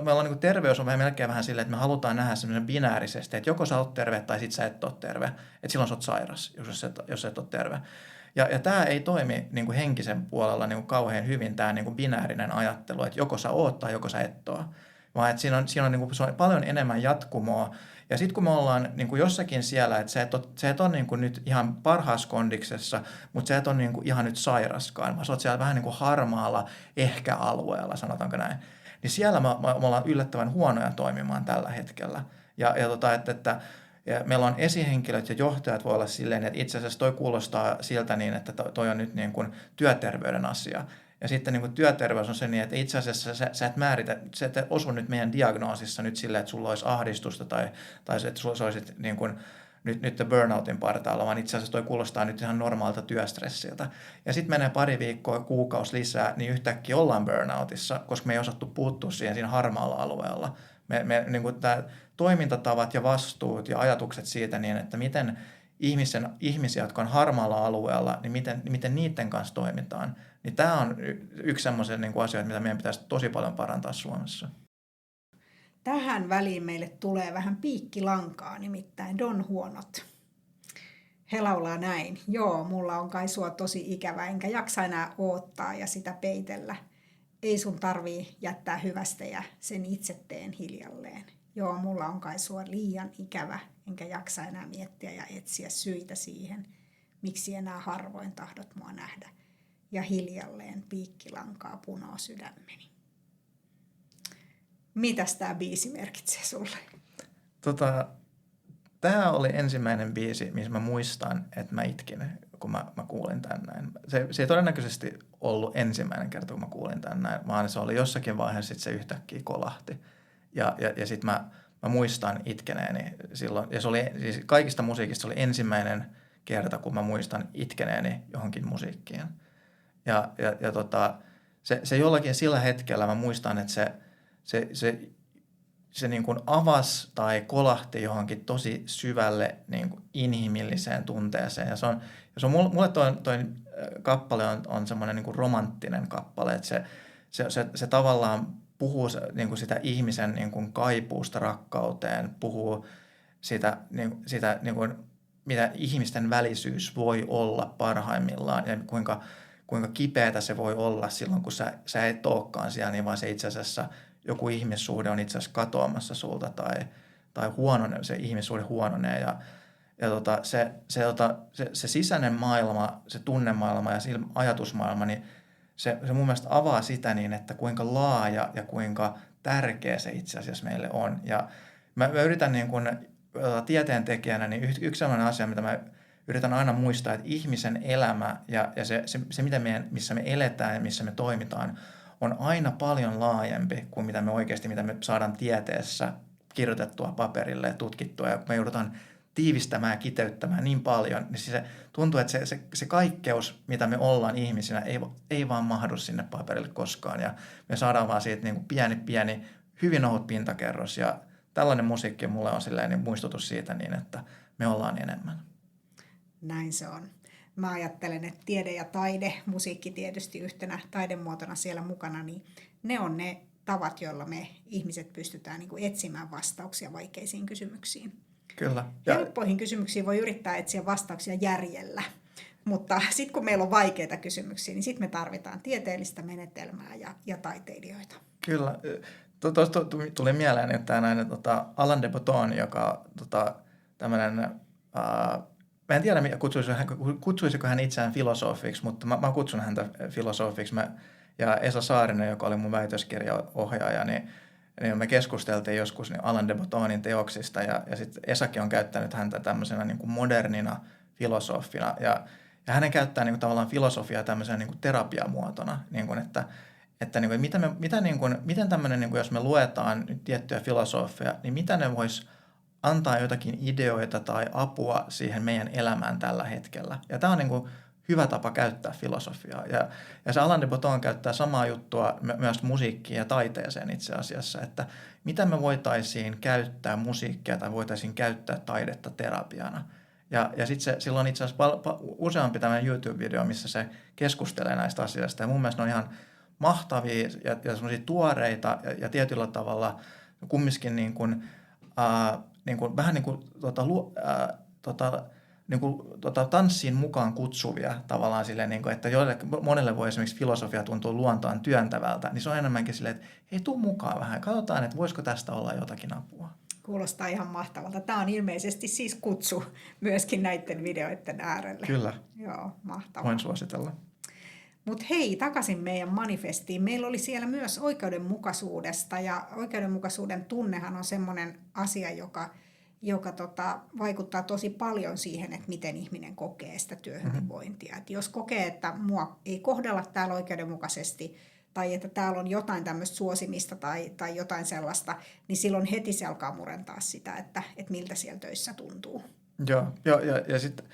Meillä on niin kuin terveys on melkein vähän silleen, että me halutaan nähdä semmoisen binäärisesti, että joko sä oot terve tai sit sä et ole terve. Että silloin sä oot sairas, jos et ole terve. Ja tämä ei toimi niin kuin henkisen puolella niin kuin kauhean hyvin, tämä niin kuin binäärinen ajattelu, että joko sä oot tai joko sä et ole. Vaan että siinä on, niin kuin, se on paljon enemmän jatkumoa. Ja sitten kun me ollaan niin kuin jossakin siellä, että sä et ole niin kuin nyt ihan parhaassa kondiksessa, mutta sä et ole niin kuin ihan nyt sairaskaan, vaan sä oot siellä vähän niin kuin harmaalla ehkä-alueella, sanotaanko näin. Niin siellä me ollaan yllättävän huonoja toimimaan tällä hetkellä. Ja meillä on esihenkilöt ja johtajat voi olla silleen, että itse asiassa toi kuulostaa siltä niin, että toi on nyt niin kuin työterveyden asia. Ja sitten niin kuin työterveys on se niin, että itse asiassa sä et osu nyt meidän diagnoosissa nyt silleen, että sulla olisi ahdistusta tai että sulla olisit niin kuin nyt burnoutin partaalla, vaan itse asiassa toi kuulostaa nyt ihan normaalta työstressiltä. Ja sitten menee pari viikkoa, kuukausi lisää, niin yhtäkkiä ollaan burnoutissa, koska me ei osattu puuttua siinä harmaalla alueella. Niin kuin tämä toimintatavat ja vastuut ja ajatukset siitä niin, että miten ihmisiä, jotka on harmaalla alueella, niin miten niiden kanssa toimitaan, niin tämä on yksi semmoisia niin kuin asioita, mitä meidän pitäisi tosi paljon parantaa Suomessa. Tähän väliin meille tulee vähän piikkilankaa, nimittäin Don Huonot. He laulaa näin: joo, mulla on kai sua tosi ikävä, enkä jaksa enää oottaa ja sitä peitellä. Ei sun tarvii jättää hyvästä ja sen itse teen hiljalleen. Joo, mulla on kai sua liian ikävä, enkä jaksa enää miettiä ja etsiä syitä siihen, miksi enää harvoin tahdot mua nähdä. Ja hiljalleen piikkilankaa punoo sydämeni. Mitäs tää biisi merkitsee sulle? Tämä oli ensimmäinen biisi, missä mä muistan, että mä itkin, kun mä kuulin tän näin. Se ei todennäköisesti ollut ensimmäinen kerta, kun mä kuulin tän näin, vaan se oli jossakin vaiheessa, sit se yhtäkkiä kolahti. Ja sitten mä muistan itkeneeni silloin, ja se oli siis kaikista musiikista se oli ensimmäinen kerta, kun mä muistan itkeneeni johonkin musiikkiin. Se jollakin sillä hetkellä mä muistan, että se niin kuin avasi tai kolahti johonkin tosi syvälle niin kuin inhimilliseen tunteeseen. Ja mulle toi kappale on semmoinen niin kuin romanttinen kappale, että se tavallaan puhuu niin kuin sitä ihmisen niin kuin kaipuusta rakkauteen, puhuu sitä niin kuin, mitä ihmisten välisyys voi olla parhaimmillaan ja kuinka kipeätä se voi olla silloin, kun sä et olekaan siellä, niin vaan se itse asiassa joku ihmissuhde on itse asiassa katoamassa sulta tai se ihmissuhde huononee ja se sisäinen maailma, se tunnemaailma ja ajatusmaailma, niin se mun mielestä avaa sitä niin, että kuinka laaja ja kuinka tärkeä se itse asiassa meille on. Ja mä yritän niin kuin tieteentekijänä, niin yksi sellainen asia, mitä mä yritän aina muistaa, että ihmisen elämä ja se missä me eletään ja missä me toimitaan, on aina paljon laajempi kuin mitä me saadaan tieteessä kirjoitettua paperille ja tutkittua. Ja kun me joudutaan tiivistämään ja kiteyttämään niin paljon, niin se tuntuu, että se kaikkeus, mitä me ollaan ihmisinä, ei vaan mahdu sinne paperille koskaan. Ja me saadaan vaan siitä niin kuin pieni, hyvin ohut pintakerros. Ja tällainen musiikki mulle on silleen niin muistutus siitä niin, että me ollaan enemmän. Näin se on. mä ajattelen, että tiede ja taide, musiikki tietysti yhtenä taidemuotona siellä mukana, niin ne on ne tavat, joilla me ihmiset pystytään niin kuin etsimään vastauksia vaikeisiin kysymyksiin. Kyllä. Helppoihin kysymyksiin voi yrittää etsiä vastauksia järjellä, mutta sitten kun meillä on vaikeita kysymyksiä, niin sitten me tarvitaan tieteellistä menetelmää ja taiteilijoita. Kyllä. Tuosta tuli mieleen, että näin, Alain de Botton, joka tämmöinen, mä en tiedä kutsuisiko hän itseään filosofiksi, mutta mä kutsun häntä filosofiksi. Ja Esa Saarinen, joka oli mun väitöskirjaohjaaja, niin me keskusteltiin joskus Alain de Bottonin teoksista, ja sitten Esakin on käyttänyt häntä tämmöisenä niin kuin modernina filosofina, ja hänen käyttää niin kuin tavallaan filosofiaa tämmöisenä niin kuin terapiamuotona, niin kuin, että niin kuin, miten tämmöinen, niin kuin jos me luetaan tiettyjä filosofia, niin mitä ne vois antaa jotakin ideoita tai apua siihen meidän elämään tällä hetkellä. Ja tämä on niin kuin hyvä tapa käyttää filosofiaa. Ja se Alain de Botton käyttää samaa juttua myös musiikkiin ja taiteeseen itse asiassa, että mitä me voitaisiin käyttää musiikkia tai voitaisiin käyttää taidetta terapiana. Ja sitten sillä on itse asiassa useampi tämmöinen YouTube-video, missä se keskustelee näistä asioista. Ja mun mielestä ne on ihan mahtavia ja semmoisia tuoreita ja tietyllä tavalla kumminkin niin kuin, vähän niin kuin tanssiin mukaan kutsuvia tavallaan silleen, niin kuin, että monelle voi esimerkiksi filosofia tuntua luontoon työntävältä, niin se on enemmänkin silleen, että hei, tuu mukaan vähän, katsotaan, että voisiko tästä olla jotakin apua. Kuulostaa ihan mahtavalta. Tämä on ilmeisesti siis kutsu myöskin näiden videoiden äärelle. Kyllä. Joo, mahtavaa. Voin suositella. Mutta hei, takaisin meidän manifestiin. Meillä oli siellä myös oikeudenmukaisuudesta, ja oikeudenmukaisuuden tunnehan on semmoinen asia, joka vaikuttaa tosi paljon siihen, että miten ihminen kokee sitä työhyvinvointia. Et jos kokee, että mua ei kohdella täällä oikeudenmukaisesti, tai että täällä on jotain tämmöistä suosimista tai jotain sellaista, niin silloin heti se alkaa murentaa sitä, että miltä siellä töissä tuntuu. Joo, ja sitten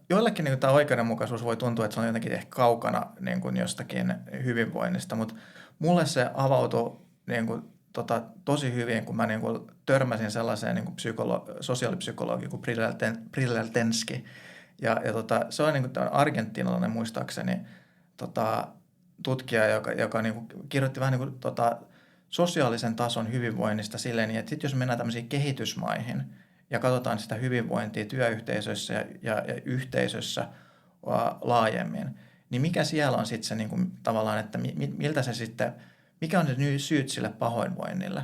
joillekin niin tämä oikeudenmukaisuus voi tuntua, että se on jotenkin ehkä kaukana niin kuin jostakin hyvinvoinnista, mutta mulle se avautui niin kuin, tosi hyvin, kun mä niin kuin törmäsin sellaiseen niin kuin sosiaalipsykologi kuin Prilleltenski. Ja se on niin kuin argentiinalainen muistaakseni tutkija, joka niin kuin kirjoitti vähän niin kuin sosiaalisen tason hyvinvoinnista silleen, että sitten jos mennään tämmöisiin kehitysmaihin ja katsotaan sitä hyvinvointia työyhteisöissä ja yhteisössä laajemmin, niin mikä siellä on sitten se niin kuin, tavallaan, että miltä se sitten, mikä on ne syyt sille pahoinvoinnille.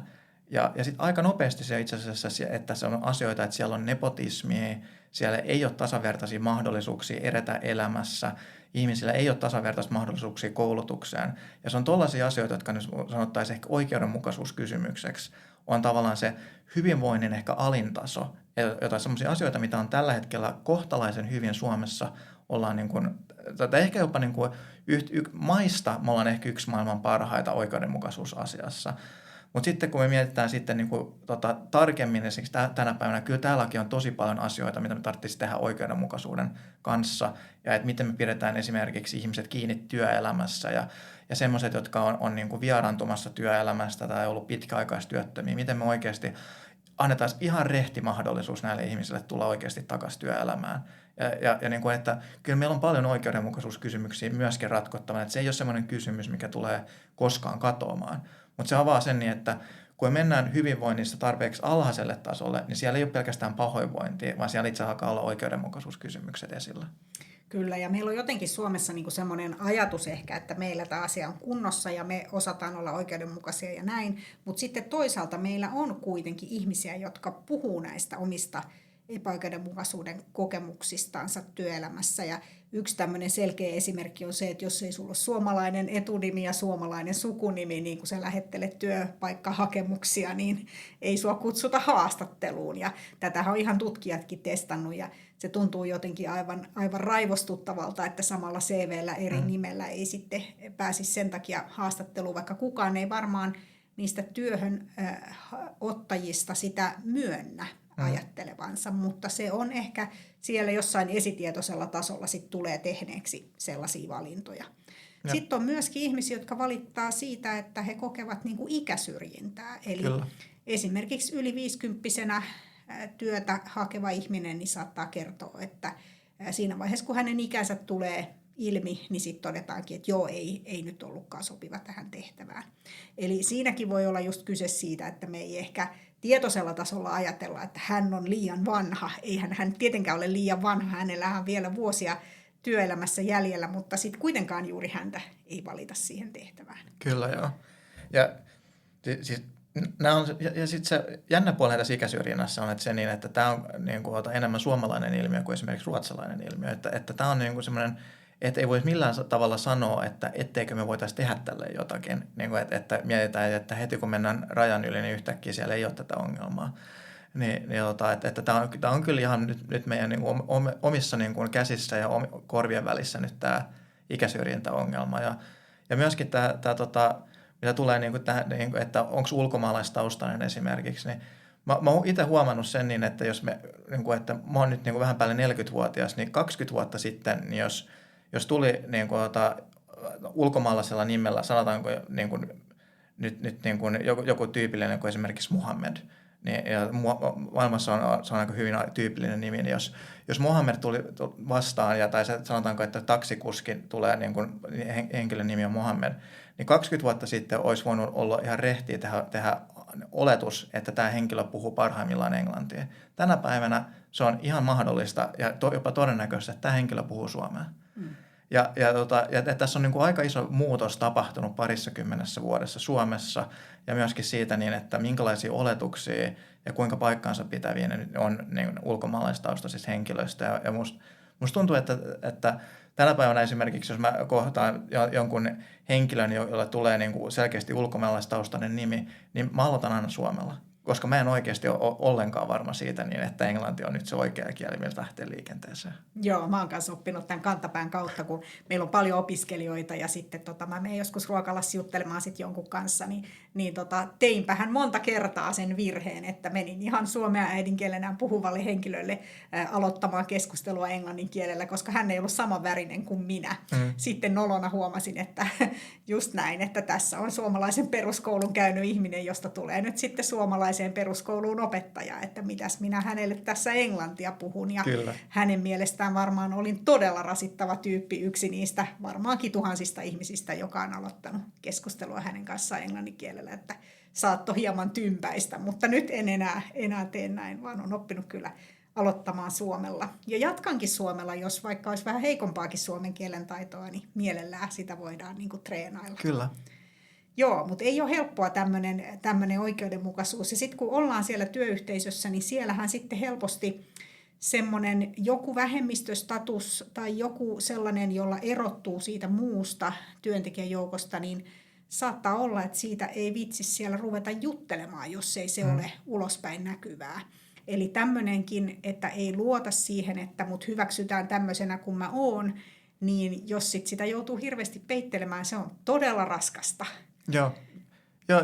Ja sitten aika nopeasti se itse asiassa, että se on asioita, että siellä on nepotismia, siellä ei ole tasavertaisia mahdollisuuksia edetä elämässä, ihmisillä ei ole tasavertaisia mahdollisuuksia koulutukseen. Ja se on tollaisia asioita, jotka nyt sanottaisiin ehkä oikeudenmukaisuuskysymykseksi, on tavallaan se hyvinvoinnin ehkä alintaso, jotain sellaisia asioita, mitä on tällä hetkellä kohtalaisen hyvin Suomessa, ollaan niin kuin, tai ehkä jopa niin kuin maista me ollaan ehkä yksi maailman parhaita oikeudenmukaisuusasiassa. Mutta sitten kun me mietitään sitten niin kuin, tarkemmin esimerkiksi tänä päivänä, kyllä täälläkin on tosi paljon asioita, mitä me tarvitsisi tehdä oikeudenmukaisuuden kanssa, ja että miten me pidetään esimerkiksi ihmiset kiinni työelämässä, ja semmoiset, jotka on niin kuin vieraantumassa työelämästä tai ollut pitkäaikaistyöttömiä, miten me oikeasti annetaan ihan rehti mahdollisuus näille ihmisille tulla oikeasti takaisin työelämään. Ja niin kuin, että kyllä meillä on paljon oikeudenmukaisuuskysymyksiä myöskin ratkottavana, että se ei ole semmoinen kysymys, mikä tulee koskaan katoamaan. Mutta se avaa sen niin, että kun me mennään hyvinvoinnissa tarpeeksi alhaiselle tasolle, niin siellä ei ole pelkästään pahoinvointia, vaan siellä itse alkaa olla oikeudenmukaisuuskysymykset esillä. Kyllä, ja meillä on jotenkin Suomessa niinku semmoinen ajatus ehkä, että meillä tämä asia on kunnossa ja me osataan olla oikeudenmukaisia ja näin, mutta sitten toisaalta meillä on kuitenkin ihmisiä, jotka puhuu näistä omista epäoikeudenmukaisuuden kokemuksistansa työelämässä, ja yksi tämmöinen selkeä esimerkki on se, että jos ei sulla ole suomalainen etunimi ja suomalainen sukunimi, niin kun sä lähettelet työpaikkahakemuksia, niin ei sua kutsuta haastatteluun, ja tätähän on ihan tutkijatkin testannut, ja se tuntuu jotenkin aivan raivostuttavalta, että samalla CV:llä eri nimellä ei sitten pääsisi sen takia haastatteluun, vaikka kukaan ei varmaan niistä työhön ottajista sitä myönnä ajattelevansa, mutta se on ehkä siellä jossain esitietoisella tasolla sit tulee tehneeksi sellaisia valintoja. Ja. Sitten on myöskin ihmisiä, jotka valittaa siitä, että he kokevat niinku ikäsyrjintää. Eli Kyllä. esimerkiksi yli 50-vuotiaana työtä hakeva ihminen niin saattaa kertoa, että Siinä vaiheessa, kun hänen ikänsä tulee ilmi, niin sitten todetaankin, että joo, ei nyt ollutkaan sopiva tähän tehtävään. Eli siinäkin voi olla just kyse siitä, että me ei ehkä tietoisella tasolla ajatella, että hän on liian vanha. Eihän hän tietenkään ole liian vanha, hänellä on vielä vuosia työelämässä jäljellä, mutta sitten kuitenkaan juuri häntä ei valita siihen tehtävään. Kyllä, joo. Ja siis ja sitten se jännä puoli tässä ikäsyrjinnässä on, että se niin, että tämä on niin kuin, enemmän suomalainen ilmiö kuin esimerkiksi ruotsalainen ilmiö. Että tämä on niin kuin semmoinen, että ei voisi millään tavalla sanoa, että etteikö me voitaisiin tehdä tälle jotakin. Niin kuin, että mietitään, että heti kun mennään rajan yli, niin yhtäkkiä siellä ei ole tätä ongelmaa. Että tämä on kyllä ihan nyt meidän niin kuin omissa niin kuin käsissä ja korvien välissä nyt tämä ikäsyrjintäongelma. Ja myöskin tämä mitä tulee, niin kuin tähän, niin kuin, että onko ulkomaalaistaustainen esimerkiksi, niin mä oon itse huomannut sen niin, että jos niin kuin, että mä oon nyt niin kuin vähän päälle 40-vuotias, niin 20 vuotta sitten, niin jos tuli niin kuin, ulkomaalaisella nimellä, sanotaanko niin kuin, nyt niin kuin joku tyypillinen kuin esimerkiksi Muhammed, niin, ja maailmassa se on aika hyvin tyypillinen nimi, niin jos Muhammed tuli vastaan, tai sanotaanko, että taksikuski tulee, niin kuin henkilön nimi on Muhammed, niin 20 vuotta sitten olisi voinut olla ihan rehtiä tehdä oletus, että tämä henkilö puhuu parhaimmillaan englantia. Tänä päivänä se on ihan mahdollista ja jopa todennäköistä, että tämä henkilö puhuu suomea. Ja tässä on niin kuin aika iso muutos tapahtunut 20 vuodessa Suomessa ja myöskin siitä, niin, että minkälaisia oletuksia ja kuinka paikkaansa pitäviä ne on niin ulkomaalaistaustaisista henkilöistä. Ja musta tuntuu, että tänä päivänä esimerkiksi, jos mä kohtaan jonkun henkilön, jolla tulee niin kuin selkeästi ulkomaalaistaustainen nimi, niin mä aloitan aina suomella. Koska mä en oikeasti ole ollenkaan varma siitä, niin että englanti on nyt se oikea kieli, millä lähtee liikenteeseen. Joo, mä oon kanssa oppinut tämän kantapään kautta, kun meillä on paljon opiskelijoita ja sitten mä menen joskus ruokalassa juttelemaan sitten jonkun kanssa, niin teinpähän monta kertaa sen virheen, että menin ihan suomea äidinkielenään puhuvalle henkilölle aloittamaan keskustelua englannin kielellä, koska hän ei ollut samanvärinen kuin minä. Sitten nolona huomasin, että just näin, että tässä on suomalaisen peruskoulun käynyt ihminen, josta tulee nyt sitten suomalaisen peruskouluun opettaja, että mitäs minä hänelle tässä englantia puhun. Ja kyllä. Hänen mielestään varmaan olin todella rasittava tyyppi, yksi niistä varmaankin tuhansista ihmisistä, joka on aloittanut keskustelua hänen kanssaan englannin kielellä, että saattoi hieman tympäistä, mutta nyt en enää tee näin, vaan on oppinut kyllä aloittamaan suomella. Ja jatkankin suomella, jos vaikka olisi vähän heikompaakin suomen kielen taitoa, niin mielellään sitä voidaan niin kuin treenailla. Kyllä. Joo, mutta ei ole helppoa tämmöinen oikeudenmukaisuus. Ja sitten kun ollaan siellä työyhteisössä, niin siellähän sitten helposti semmoinen joku vähemmistöstatus tai joku sellainen, jolla erottuu siitä muusta työntekijäjoukosta, niin saattaa olla, että siitä ei vitsi siellä ruveta juttelemaan, jos ei se ole ulospäin näkyvää. Eli tämmöinenkin, että ei luota siihen, että mut hyväksytään tämmöisenä kuin mä oon, niin jos sit sitä joutuu hirveästi peittelemään, se on todella raskasta. Joo, ja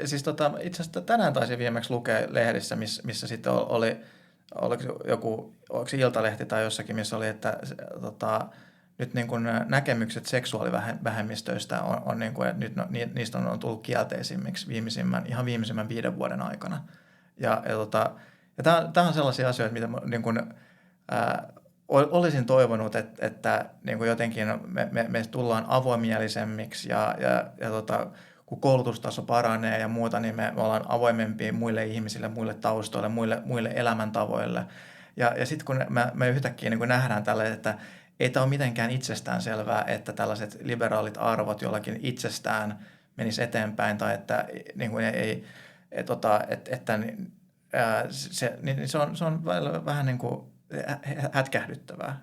siis itse asiassa tänään taisin viimeksi lukea lehdissä, missä sitten oli oliko se Iltalehti tai jossakin, missä oli, että nyt niin kuin näkemykset seksuaalivähemmistöistä on niin kuin, nyt niistä on tullut kielteisimmiksi ihan viimeisimmän 5 vuoden aikana. Ja tämä on sellaisia asioita, mitä niin kuin, olisin toivonut, että niin kuin jotenkin me tullaan avoimielisemmiksi ja kun koulutustaso paranee ja muuta, niin me ollaan avoimempia muille ihmisille, muille taustoille, muille elämäntavoille. Ja sitten kun me yhtäkkiä niin kuin nähdään tälle, että ei tämä ole mitenkään itsestäänselvää, että tällaiset liberaalit arvot jollakin itsestään menisi eteenpäin tai että niin kuin se on vähän niin kuin hätkähdyttävää.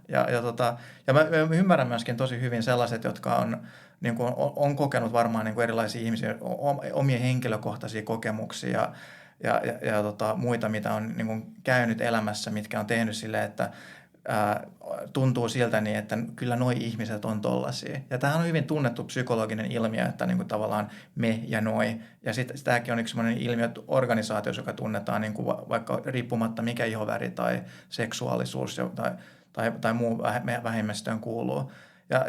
Ja mä ymmärrän myöskin tosi hyvin sellaiset, jotka on kokenut varmaan niin kuin erilaisia ihmisiä, omia henkilökohtaisia kokemuksia ja muita, mitä on niin kuin käynyt elämässä, mitkä on tehnyt silleen, että tuntuu siltä niin, että kyllä noi ihmiset on tollaisia. Ja tämähän on hyvin tunnettu psykologinen ilmiö, että niin kuin tavallaan me ja noi. Ja sitten tämäkin on yksi sellainen ilmiö organisaatiossa, joka tunnetaan niin kuin vaikka riippumatta mikä ihoväri tai seksuaalisuus tai muu vähemmistöön kuuluu. Ja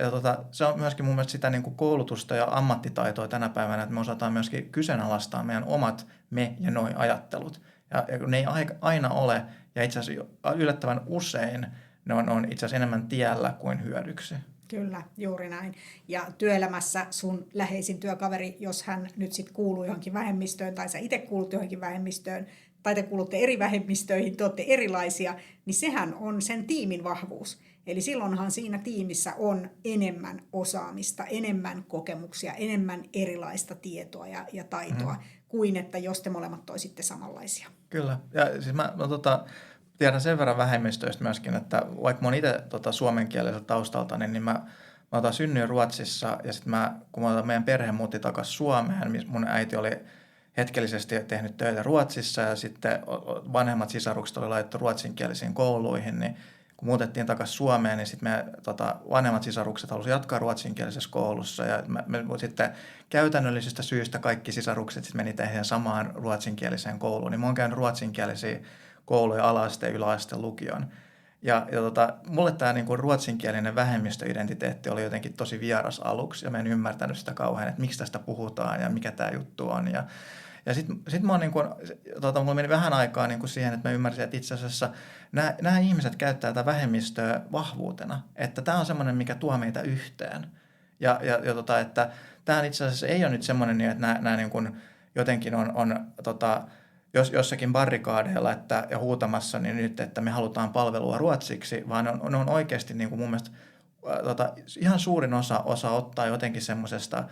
se on myöskin mun mielestä sitä niin kuin koulutusta ja ammattitaitoa tänä päivänä, että me osataan myöskin kyseenalaistaa meidän omat me ja noi ajattelut. Ja ne ei aina ole, ja itse asiassa yllättävän usein ne on itse asiassa enemmän tiellä kuin hyödyksi. Kyllä, juuri näin. Ja työelämässä sun läheisin työkaveri, jos hän nyt sitten kuuluu johonkin vähemmistöön, tai sä itse kuulut johonkin vähemmistöön, tai te kuulutte eri vähemmistöihin, te olette erilaisia, niin sehän on sen tiimin vahvuus. Eli silloinhan siinä tiimissä on enemmän osaamista, enemmän kokemuksia, enemmän erilaista tietoa ja taitoa, kuin että jos te molemmat toisitte samanlaisia. Kyllä, ja siis mä tiedän sen verran vähemmistöistä myöskin, että vaikka mä oon itse suomenkielisellä taustalta, niin mä synnyin Ruotsissa ja sitten kun meidän perhe muutti takaisin Suomeen, missä mun äiti oli hetkellisesti tehnyt töitä Ruotsissa ja sitten vanhemmat sisarukset oli laitettu ruotsinkielisiin kouluihin, niin kun muutettiin takaisin Suomeen, niin sitten me vanhemmat sisarukset halusivat jatkaa ruotsinkielisessä koulussa ja me sitten käytännöllisistä syistä kaikki sisarukset sitten meni tähän samaan ruotsinkieliseen kouluun, niin mä oon käynyt ruotsinkielisiä kouluja ala-aste, yläaste, lukion. Ja mulle tämä niinku ruotsinkielinen vähemmistöidentiteetti oli jotenkin tosi vieras aluksi ja mä en ymmärtänyt sitä kauhean, että miksi tästä puhutaan ja mikä tämä juttu on. Ja sit mä oon mulla meni vähän aikaa siihen, että mä ymmärsin, että itse asiassa nämä ihmiset käyttää tätä vähemmistöä vahvuutena, että tämä on semmoinen, mikä tuo meitä yhteen. Ja että tämä itse asiassa ei ole nyt semmoinen, että nämä jotenkin on jossakin barrikaadeilla ja huutamassa niin nyt, että me halutaan palvelua ruotsiksi, vaan ne on oikeasti mun mielestä ihan suurin osa ottaa jotenkin semmoisesta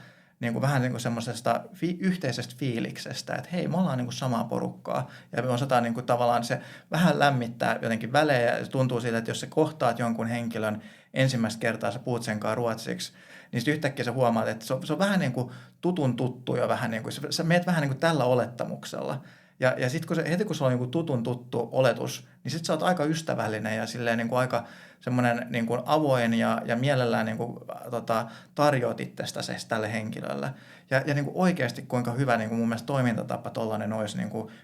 vähän semmoisesta yhteisestä fiiliksestä, että hei, me ollaan samaa porukkaa ja me osataan tavallaan se vähän lämmittää jotenkin välejä ja tuntuu siltä, että jos sä kohtaat jonkun henkilön ensimmäistä kertaa, sä puhut senkaan ruotsiksi, niin sitten yhtäkkiä sä huomaat, että se on vähän tutun tuttu ja vähän sä meet vähän tällä olettamuksella. Ja sitten heti kun sulla on tutun tuttu oletus, niin sitten sä oot aika ystävällinen ja silleen aika semmoinen avoin ja mielellään tarjoat itsestäsi tälle henkilölle. Ja oikeasti kuinka hyvä mun mielestä toimintatapa tollainen olisi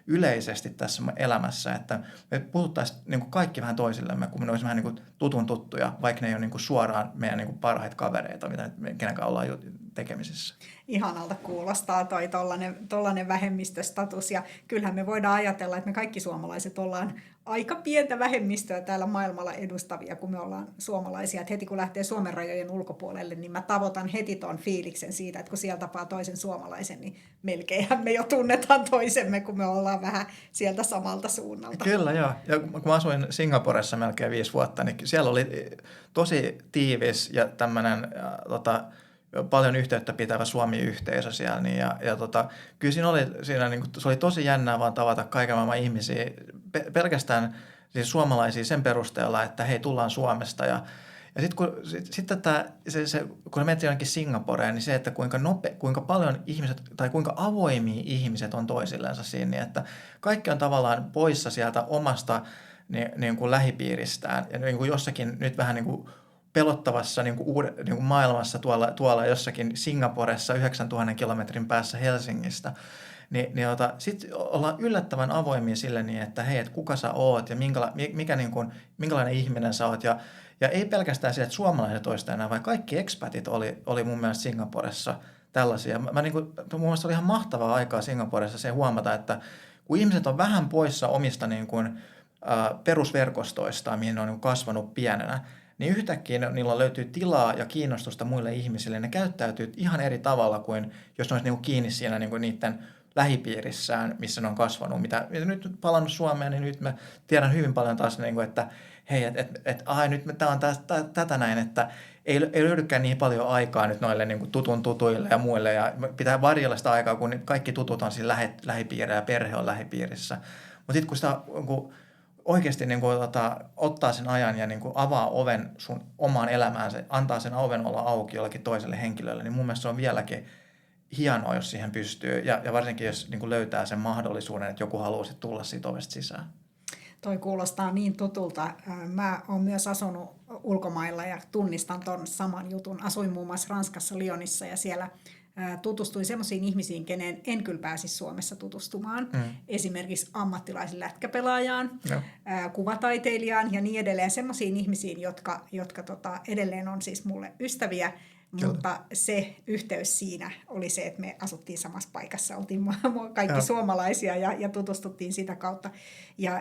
yleisesti tässä elämässä, että me puhuttaisiin kaikki vähän toisillemme, kun me olisi vähän tutun tuttuja, vaikka ne ei ole suoraan meidän parhaita kavereita, mitä me kenenkaan ollaan tekemisissä. Ihanalta kuulostaa toi tollainen vähemmistöstatus ja kyllähän me voidaan ajatella, että me kaikki suomalaiset ollaan aika pientä vähemmistöä täällä maailmalla edustavia, kun me ollaan suomalaisia. Että heti kun lähtee Suomen rajojen ulkopuolelle, niin mä tavoitan heti ton fiiliksen siitä, että kun siellä tapaa toisen suomalaisen, niin melkeinhän me jo tunnetaan toisemme, kun me ollaan vähän sieltä samalta suunnalta. Kyllä joo. Ja kun mä asuin Singaporessa melkein 5 vuotta, niin siellä oli tosi tiivis ja tämmöinen paljon yhteyttä pitävä Suomi-yhteisö siellä. Niin kyllä siinä se oli tosi jännää vaan tavata kaiken maailman ihmisiä, pelkästään siis suomalaisia sen perusteella, että hei, tullaan Suomesta. Ja sitten kun menet jonnekin Singaporeen, niin se, että kuinka paljon ihmiset tai kuinka avoimia ihmiset on toisillensa siinä, niin että kaikki on tavallaan poissa sieltä omasta niin kuin lähipiiristään ja niin kuin jossakin nyt vähän niin kuin pelottavassa maailmassa tuolla jossakin Singaporessa 9000 kilometrin päässä Helsingistä, sitten ollaan yllättävän avoimia sille niin, että hei, että kuka sä oot ja minkälainen ihminen sä oot. Ja ei pelkästään sille, että suomalaiset olisivat enää, vaan kaikki expatit oli mun mielestä Singaporessa tällaisia. Mun mielestä oli ihan mahtavaa aikaa Singaporessa se huomata, että kun ihmiset on vähän poissa omista perusverkostoistaan, mihin ne on kasvanut pienenä, niin yhtäkkiä niillä löytyy tilaa ja kiinnostusta muille ihmisille. Ne käyttäytyy ihan eri tavalla kuin jos ne olisi kiinni siinä niiden lähipiirissään, missä ne on kasvanut. Mitä nyt palannut Suomeen, niin nyt mä tiedän hyvin paljon taas, että hei, nyt tämä on tätä näin, että ei löydykään niin paljon aikaa nyt noille tutun tutuille ja muille. Ja pitää varjella sitä aikaa, kun kaikki tutut on siinä lähipiirillä ja perhe on lähipiirissä. Mutta sitten kun sitä oikeasti ottaa sen ajan ja avaa oven sun omaan elämäänsä, antaa sen oven olla auki jollekin toiselle henkilölle, niin mun mielestä se on vieläkin hienoa, jos siihen pystyy. Ja varsinkin, jos löytää sen mahdollisuuden, että joku haluaa tulla siitä ovesta sisään. Toi kuulostaa niin tutulta. Mä oon myös asunut ulkomailla ja tunnistan ton saman jutun. Asuin muun muassa Ranskassa Lyonissa ja siellä tutustuin semmoisiin ihmisiin, keneen en kyllä pääsisi Suomessa tutustumaan. Esimerkiksi ammattilaisen lätkäpelaajaan, kuvataiteilijaan ja niin edelleen. Semmoisiin ihmisiin, jotka edelleen on siis mulle ystäviä. Mutta se yhteys siinä oli se, että me asuttiin samassa paikassa, oltiin kaikki Joo. suomalaisia ja tutustuttiin sitä kautta.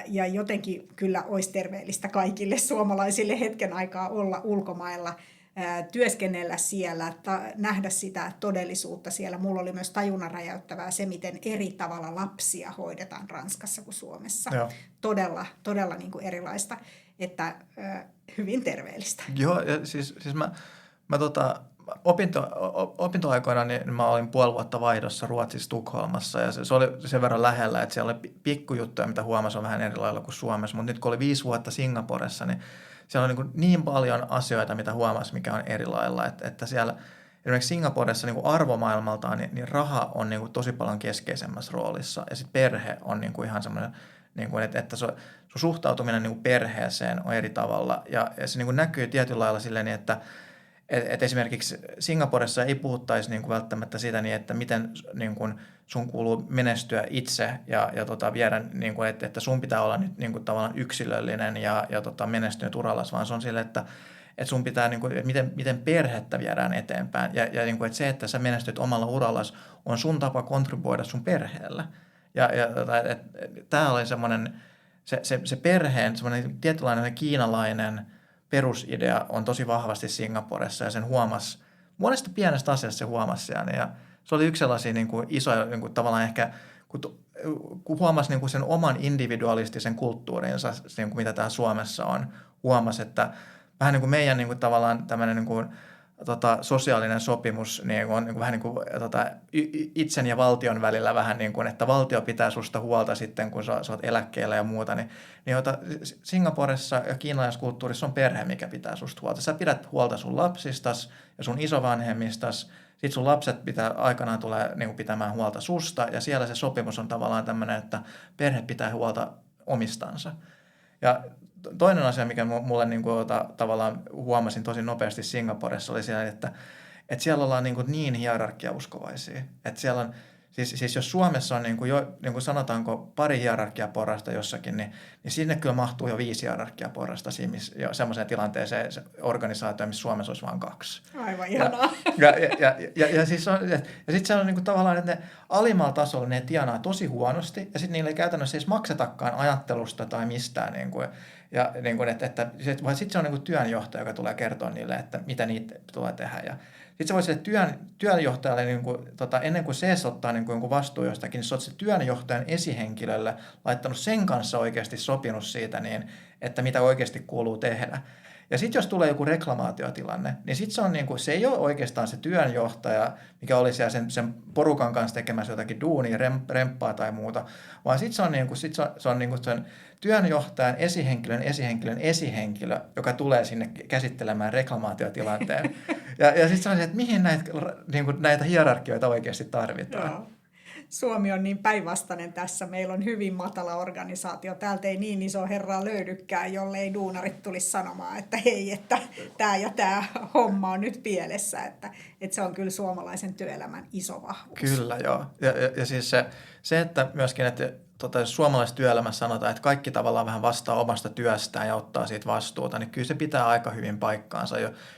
Ja jotenkin kyllä olisi terveellistä kaikille suomalaisille hetken aikaa olla ulkomailla, työskennellä siellä, nähdä sitä todellisuutta siellä. Mulla oli myös tajunnan räjäyttävää se, miten eri tavalla lapsia hoidetaan Ranskassa kuin Suomessa. Joo. Todella niin kuin erilaista, että hyvin terveellistä. Joo, ja siis mä opintoaikoina niin mä olin puoli vuotta vaihdossa Ruotsissa Tukholmassa ja se oli sen verran lähellä, että siellä oli pikkujuttuja, mitä huomasi on vähän eri lailla kuin Suomessa, mutta nyt kun oli 5 vuotta Singaporessa, niin siellä on niin paljon asioita, mitä huomasi, mikä on eri lailla, että siellä esimerkiksi Singaporessa niin kuin arvomaailmaltaan niin raha on niin kuin tosi paljon keskeisemmässä roolissa ja sitten perhe on niin kuin ihan semmoinen, niin kuin, että sun suhtautuminen niin kuin perheeseen on eri tavalla ja se niin kuin näkyy tietyllä lailla silleen, että esimerkiksi Singaporessa ei puhuttaisi niin kuin välttämättä sitä, niin että miten niin kuin sun kuuluu menestyä itse ja viedä, niin kuin, että sun pitää olla nyt niin kuin tavallaan yksilöllinen ja menestynyt urallas, vaan se on sille, että sun pitää, niin kuin, että miten perhettä viedään eteenpäin ja niin kuin, että se, että sä menestyt omalla urallas, on sun tapa kontribuoida sun perheelle. Tämä oli semmoinen, se perheen, semmoinen tietynlainen kiinalainen perusidea on tosi vahvasti Singaporessa ja sen huomasi, monesta pienestä asiasta se huomasi siellä ja se oli yksi sellaisia niin kuin isoja niin kuin tavallaan ehkä, kun huomasi niin kuin sen oman individualistisen kulttuurinsa, niin kuin mitä täällä Suomessa on, huomasi, että vähän niin kuin meidän niin kuin tavallaan tämmöinen niin kuin, sosiaalinen sopimus niin on niin kuin, vähän niin kuin itsen ja valtion välillä vähän niin kuin, että valtio pitää susta huolta sitten, kun sä oot eläkkeellä ja muuta, niin Singaporessa ja kiinalaisessa kulttuurissa on perhe, mikä pitää susta huolta. Sä pidät huolta sun lapsistas ja sun isovanhemmistas, sitten sun lapset aikanaan tulee niin kuin pitämään huolta susta ja siellä se sopimus on tavallaan tämmöinen, että perhe pitää huolta omistansa. Ja toinen asia, mikä mulle niin kuin, tavallaan huomasin tosi nopeasti Singaporessa, oli siellä, että siellä ollaan niin hierarkiauskovaisia. Että siellä on, siis jos Suomessa on niin kuin jo, niin kuin sanotaanko, pari hierarkiaporrasta jossakin, niin sinne kyllä mahtuu jo 5 hierarkiaporrasta semmoiseen tilanteeseen se organisaatio, missä Suomessa olisi vain 2. Aivan ihanaa. Ja sitten se on niin kuin tavallaan, että ne alimmalla tasolla ne tienaa tosi huonosti, ja sitten niille ei käytännössä edes maksetakaan ajattelusta tai mistään. Niin kuin, ja niin kuin, vaan sitten se on niin kuin työnjohtaja, joka tulee kertoa niille, että mitä niitä tulee tehdä. Ja sitten se voi sille työnjohtajalle, niin kuin, ennen kuin se ottaa niin kuin jonkun vastuun jostakin, niin sä oot se työnjohtajan esihenkilölle laittanut sen kanssa oikeasti sopinut siitä, niin, että mitä oikeasti kuuluu tehdä. Ja sitten jos tulee joku reklamaatiotilanne, niin sitten se on niinku, se ei ole oikeastaan se työnjohtaja, mikä oli siellä sen porukan kanssa tekemässä jotakin duunia, remppaa tai muuta, vaan sitten se on niinku sen työnjohtajan esihenkilö, joka tulee sinne käsittelemään reklamaatiotilanteen. ja sitten se on se, että mihin näitä hierarkioita oikeasti tarvitaan. Joo. Suomi on niin päinvastainen tässä. Meillä on hyvin matala organisaatio. Täältä ei niin iso herraa löydykään, jollei duunarit tulisi sanomaan, että hei, että tämä ja tämä homma on nyt pielessä. Että se on kyllä suomalaisen työelämän iso vahvuus. Kyllä, joo. Ja siis se, että myöskin, että suomalaisessa työelämässä sanotaan, että kaikki tavallaan vähän vastaa omasta työstään ja ottaa siitä vastuuta, niin kyllä se pitää aika hyvin paikkaansa.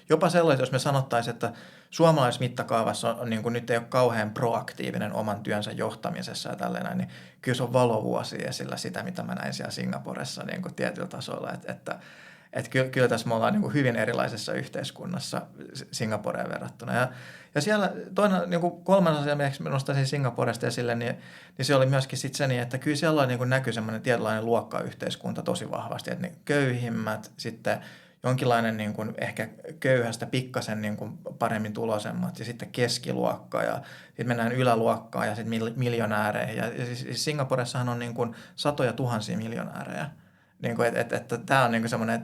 Jopa sellaista, jos me sanottaisiin, että suomalaisessa mittakaavassa on niin kuin nyt ei ole kauhean proaktiivinen oman työnsä johtamisessa ja tällainen, niin kyllä se on valovuosi esillä sitä, mitä mä näin siellä Singaporessa niin kuin tietyllä tasolla. Että kyllä tässä me ollaan niin kuin hyvin erilaisessa yhteiskunnassa Singaporeen verrattuna. Ja siellä toinen, niin kuin kolmas asia, miksi nostaisin Singaporesta esille, niin se oli myöskin sitten se, että kyllä siellä niin kuin näkyy semmoinen tietynlainen luokkayhteiskunta tosi vahvasti, että ne köyhimmät, sitten jonkinlainen niin kuin ehkä köyhästä pikkasen niin kuin paremmin tuloisemmat ja sitten keskiluokka ja sitten mennään yläluokkaan ja sitten miljonäärejä. Ja siis Singaporessahan on niin kuin satoja tuhansia miljonäärejä. Niin kuin, että tämä on niin kuin semmoinen,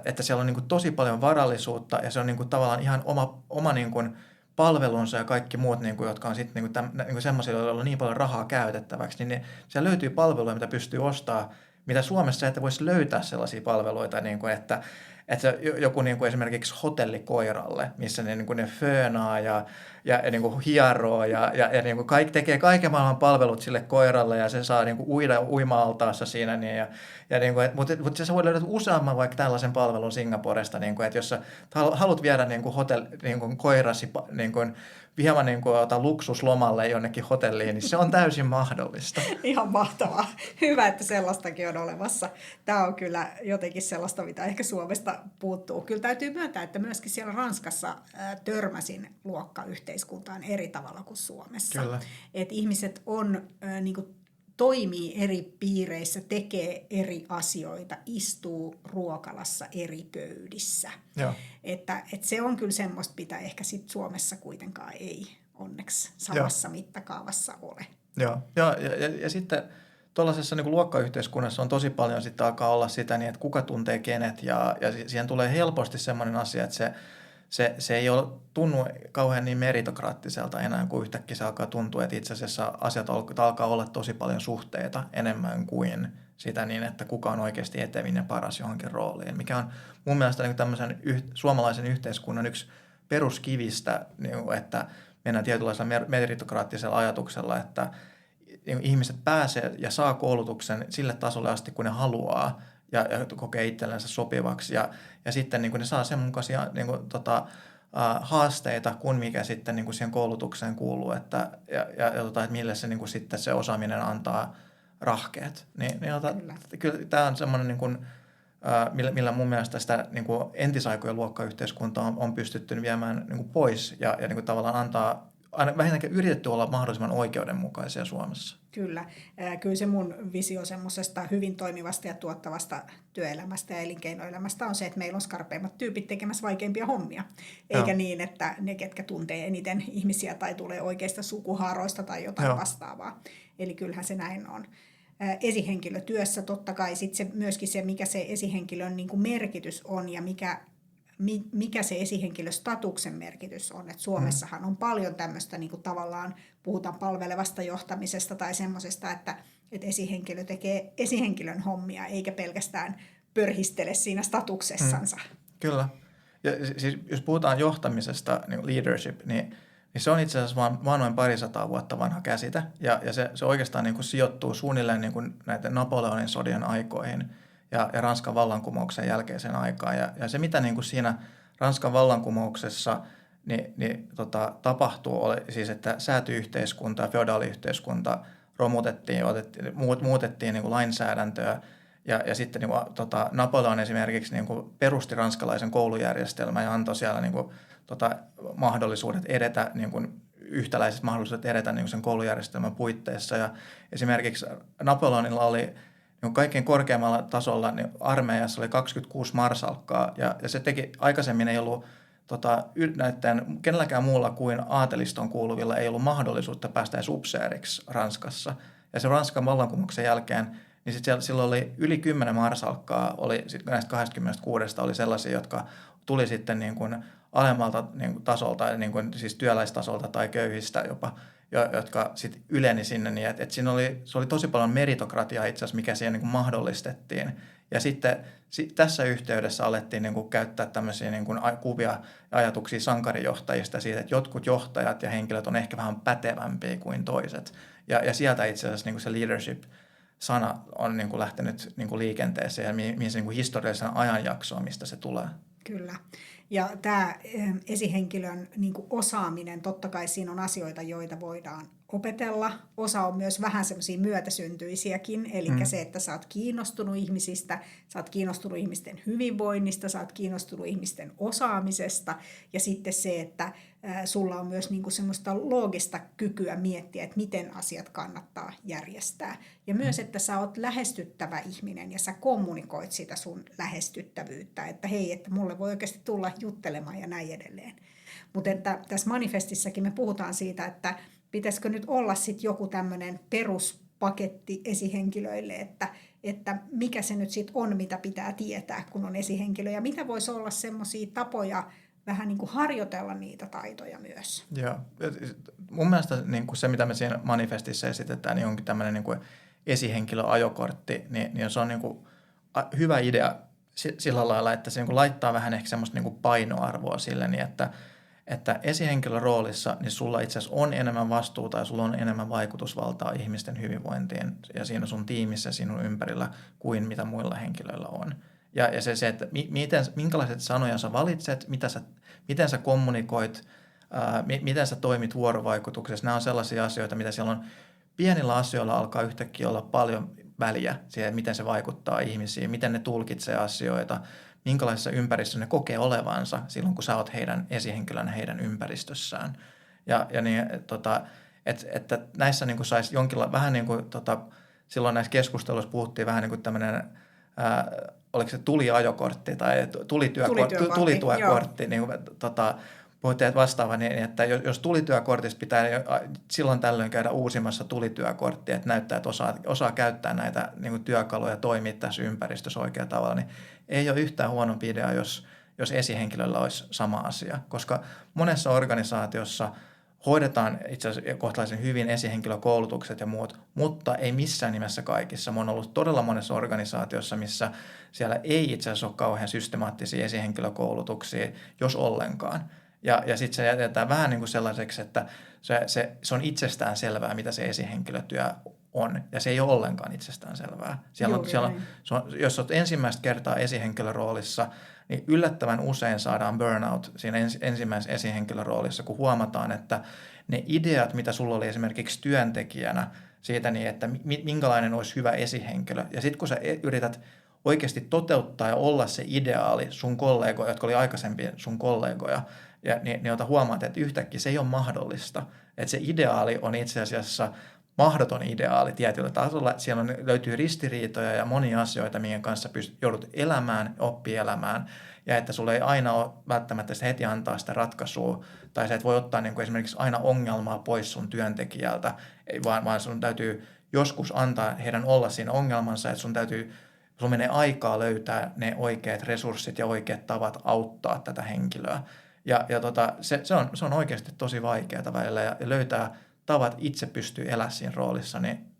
että siellä on niin kuin tosi paljon varallisuutta ja se on niin kuin tavallaan ihan oma niin kuin palvelunsa ja kaikki muut, niin kuin, jotka on sitten niin semmoisia, joilla on niin paljon rahaa käytettäväksi, niin siellä löytyy palveluja, mitä pystyy ostamaan, mitä Suomessa et voisi löytää sellaisia palveluita, niin kuin, että Että joku niin kuin esimerkiksi hotellikoiralle, missä ne, niin kuin ne föönaa ja niin kuin hieroo ja niin kuin tekee kaiken maailman palvelut sille koiralle ja se saa niin kuin uida uima-altaassa siinä. Niin, niin kuin, mutta sä voi löydä useamman vaikka tällaisen palvelun Singaporesta, niin kuin, että jos sä haluat viedä niin kuin niin kuin koirasi niin kuin, hieman niin kuin luksuslomalle jonnekin hotelliin, niin se on täysin mahdollista. Ihan mahtavaa. Hyvä, että sellaistakin on olemassa. Tämä on kyllä jotenkin sellaista, mitä ehkä Suomesta puuttuu. Kyllä täytyy myöntää, että myöskin siellä Ranskassa törmäsin luokkayhteiskuntaan eri tavalla kuin Suomessa. Kyllä. Et ihmiset niin kuin toimii eri piireissä, tekee eri asioita, istuu ruokalassa eri pöydissä. Joo. Että se on kyllä semmoista, mitä ehkä sit Suomessa kuitenkaan ei onneksi samassa mittakaavassa ole. Joo, ja sitten tuollaisessa niin luokkayhteiskunnassa on tosi paljon sitten alkaa olla sitä, niin että kuka tuntee kenet, ja siihen tulee helposti semmoinen asia, että se ei ole tunnu kauhean niin meritokraattiselta enää, kun yhtäkkiä se alkaa tuntua, että itse asiassa asiat alkaa olla tosi paljon suhteita enemmän kuin sitä niin, että kuka on oikeasti etevin ja paras johonkin rooliin, mikä on mun mielestä niin tämmöisen suomalaisen yhteiskunnan yksi peruskivistä, niin että mennään tietynlaisella meritokraattisella ajatuksella, että ihmiset pääsee ja saa koulutuksen sille tasolle asti, kun ne haluaa ja kokee itsellensä sopivaksi. Ja sitten niin kuin ne saa sen mukaisia niin kuin, haasteita, kun mikä sitten niin kuin siihen koulutukseen kuuluu, että mille se, niin kuin sitten se osaaminen antaa rahkeet. Kyllä tämä on semmoinen, niin kuin, millä mun mielestä sitä niin kuin entisaikojen luokkayhteiskuntaa on pystytty viemään niin kuin pois ja niin kuin tavallaan antaa, vähintäänkin yritetty olla mahdollisimman oikeudenmukaisia Suomessa. Kyllä. Kyllä se mun visio semmoisesta hyvin toimivasta ja tuottavasta työelämästä ja elinkeinoelämästä on se, että meillä on skarpeimmat tyypit tekemässä vaikeimpia hommia. Eikä niin, että ne, ketkä tuntee eniten ihmisiä tai tulee oikeista sukuhaaroista tai jotain vastaavaa. Eli kyllähän se näin on. Esihenkilötyössä totta kai sit se, myöskin se, mikä se esihenkilön niin kuin merkitys on ja mikä se esihenkilöstatuksen merkitys on. Et Suomessahan on paljon tämmöistä niin kuin tavallaan, puhutaan palvelevasta johtamisesta tai semmoisesta, että esihenkilö tekee esihenkilön hommia eikä pelkästään pörhistele siinä statuksessansa. Kyllä. Ja siis, jos puhutaan johtamisesta, niin leadership, niin se on itse asiassa vaan noin 200 vuotta vanha käsite. Ja se oikeastaan niin kuin sijoittuu suunnilleen niin kuin näiden Napoleonin sodien aikoihin ja Ranskan vallankumouksen jälkeiseen aikaan. Ja se, mitä niin kuin siinä Ranskan vallankumouksessa tapahtuu, oli siis, että sääty-yhteiskunta ja feodaaliyhteiskunta romutettiin, muutettiin niin kuin lainsäädäntöä. Ja sitten niin kuin, Napoleon esimerkiksi niin kuin perusti ranskalaisen koulujärjestelmän ja antoi siellä niin kuin, mahdollisuudet edetä, niin kuin, yhtäläiset mahdollisuudet edetä niin kuin sen koulujärjestelmän puitteissa. Ja esimerkiksi Napoleonilla oli niin kaikkein korkeammalla tasolla niin armeijassa oli 26 marsalkkaa, ja se teki, aikaisemmin ei ollut näiden, kenelläkään muulla kuin aateliston kuuluvilla ei ollut mahdollisuutta päästä edes upseeriksi Ranskassa. Ja se Ranskan vallankumouksen jälkeen, niin sitten silloin oli yli 10 marsalkkaa, oli sit näistä 26 oli sellaisia, jotka tuli sitten niin kuin alemmalta niin kuin tasolta, niin kuin siis työläistasolta tai köyhistä jopa, jotka sitten yleni sinne, niin että siinä se oli tosi paljon meritokratiaa itse asiassa, mikä siihen niin kuin mahdollistettiin. Ja sitten tässä yhteydessä alettiin niin kuin käyttää tämmöisiä niin kuin kuvia ja ajatuksia sankarijohtajista siitä, että jotkut johtajat ja henkilöt on ehkä vähän pätevämpiä kuin toiset. Ja sieltä itse asiassa niin kuin se leadership-sana on niin kuin lähtenyt niin kuin liikenteeseen ja mihin se niin kuin historiallisen ajanjaksoon, mistä se tulee. Kyllä. Ja tämä esihenkilön niin kuin osaaminen, totta kai siinä on asioita, joita voidaan opetella. Osa on myös vähän semmoisia myötäsyntyisiäkin, eli se, että sä oot kiinnostunut ihmisistä, sä oot kiinnostunut ihmisten hyvinvoinnista, sä oot kiinnostunut ihmisten osaamisesta, ja sitten se, että sulla on myös niin kuin semmoista loogista kykyä miettiä, että miten asiat kannattaa järjestää. Ja myös, että sä oot lähestyttävä ihminen ja sä kommunikoit sitä sun lähestyttävyyttä, että hei, että mulle voi oikeasti tulla juttelemaan ja näin edelleen. Mutta että tässä manifestissakin me puhutaan siitä, että pitäisikö nyt olla sitten joku tämmöinen peruspaketti esihenkilöille, että mikä se nyt sitten on, mitä pitää tietää, kun on esihenkilö, ja mitä voisi olla semmoisia tapoja vähän niin kuin harjoitella niitä taitoja myös. Joo. Mun mielestä niin kuin se, mitä me siinä manifestissa esitetään, niin onkin tämmöinen niin kuin esihenkilöajokortti, niin se on niin kuin hyvä idea sillä lailla, että se niin kuin laittaa vähän ehkä semmoista niin kuin painoarvoa sille, niin että esihenkilön roolissa niin sulla itse asiassa on enemmän vastuuta ja sulla on enemmän vaikutusvaltaa ihmisten hyvinvointiin ja siinä sun tiimissä sinun ympärillä kuin mitä muilla henkilöillä on. Ja se että minkälaiset sanoja sä valitset, miten sä kommunikoit, miten sä toimit vuorovaikutuksessa, nämä on sellaisia asioita, mitä siellä on pienillä asioilla alkaa yhtäkkiä olla paljon väliä siihen, miten se vaikuttaa ihmisiin, miten ne tulkitsee asioita, minkälaisessa ympäristössä ne kokee olevansa silloin, kun sä oot heidän esihenkilönä heidän ympäristössään. Ja niin, että näissä niin kuin saisi jonkinlainen, vähän niin kuin silloin näissä keskusteluissa puhuttiin vähän niin kuin tämmöinen, oliko se tuliajokortti tai tulityökortti, niin kuin, puhuttiin vastaava, niin että jos tulityökortissa pitää silloin tällöin käydä uusimassa tulityökorttia, että näyttää, että osaa käyttää näitä niin kuin työkaluja ja toimia tässä ympäristössä oikealla tavalla, niin ei ole yhtään huonompi idea, jos esihenkilöllä olisi sama asia, koska monessa organisaatiossa hoidetaan itse asiassa kohtalaisen hyvin esihenkilökoulutukset ja muut, mutta ei missään nimessä kaikissa. Mä oon ollut todella monessa organisaatiossa, missä siellä ei itse asiassa ole kauhean systemaattisia esihenkilökoulutuksia, jos ollenkaan. Ja sitten se jätetään vähän niin kuin sellaiseksi, että se on itsestään selvää, mitä se esihenkilötyö on. Ja se ei ole ollenkaan itsestään selvää. Jos olet ensimmäistä kertaa esihenkilöroolissa, niin yllättävän usein saadaan burnout siinä ensimmäisessä esihenkilöroolissa, kun huomataan, että ne ideat, mitä sulla oli esimerkiksi työntekijänä siitä, niin että minkälainen olisi hyvä esihenkilö. Ja sitten kun sä yrität oikeasti toteuttaa ja olla se ideaali sun kollegoja, jotka oli aikaisemmin sun kollegoja, ja niin ota huomaat, että yhtäkkiä se ei ole mahdollista. Että se ideaali on itse asiassa mahdoton ideaali tietyllä tasolla. Siellä löytyy ristiriitoja ja monia asioita, minkä kanssa joudut elämään, oppii elämään. Ja että sulla ei aina ole välttämättä heti antaa sitä ratkaisua. Tai sä et voi ottaa niin kuin esimerkiksi aina ongelmaa pois sun työntekijältä, vaan sun täytyy joskus antaa heidän olla siinä ongelmansa. Että sun menee aikaa löytää ne oikeat resurssit ja oikeat tavat auttaa tätä henkilöä. Ja se on oikeasti tosi vaikeaa välillä ja löytää tavat itse pystyy elämään siinä roolissa, niin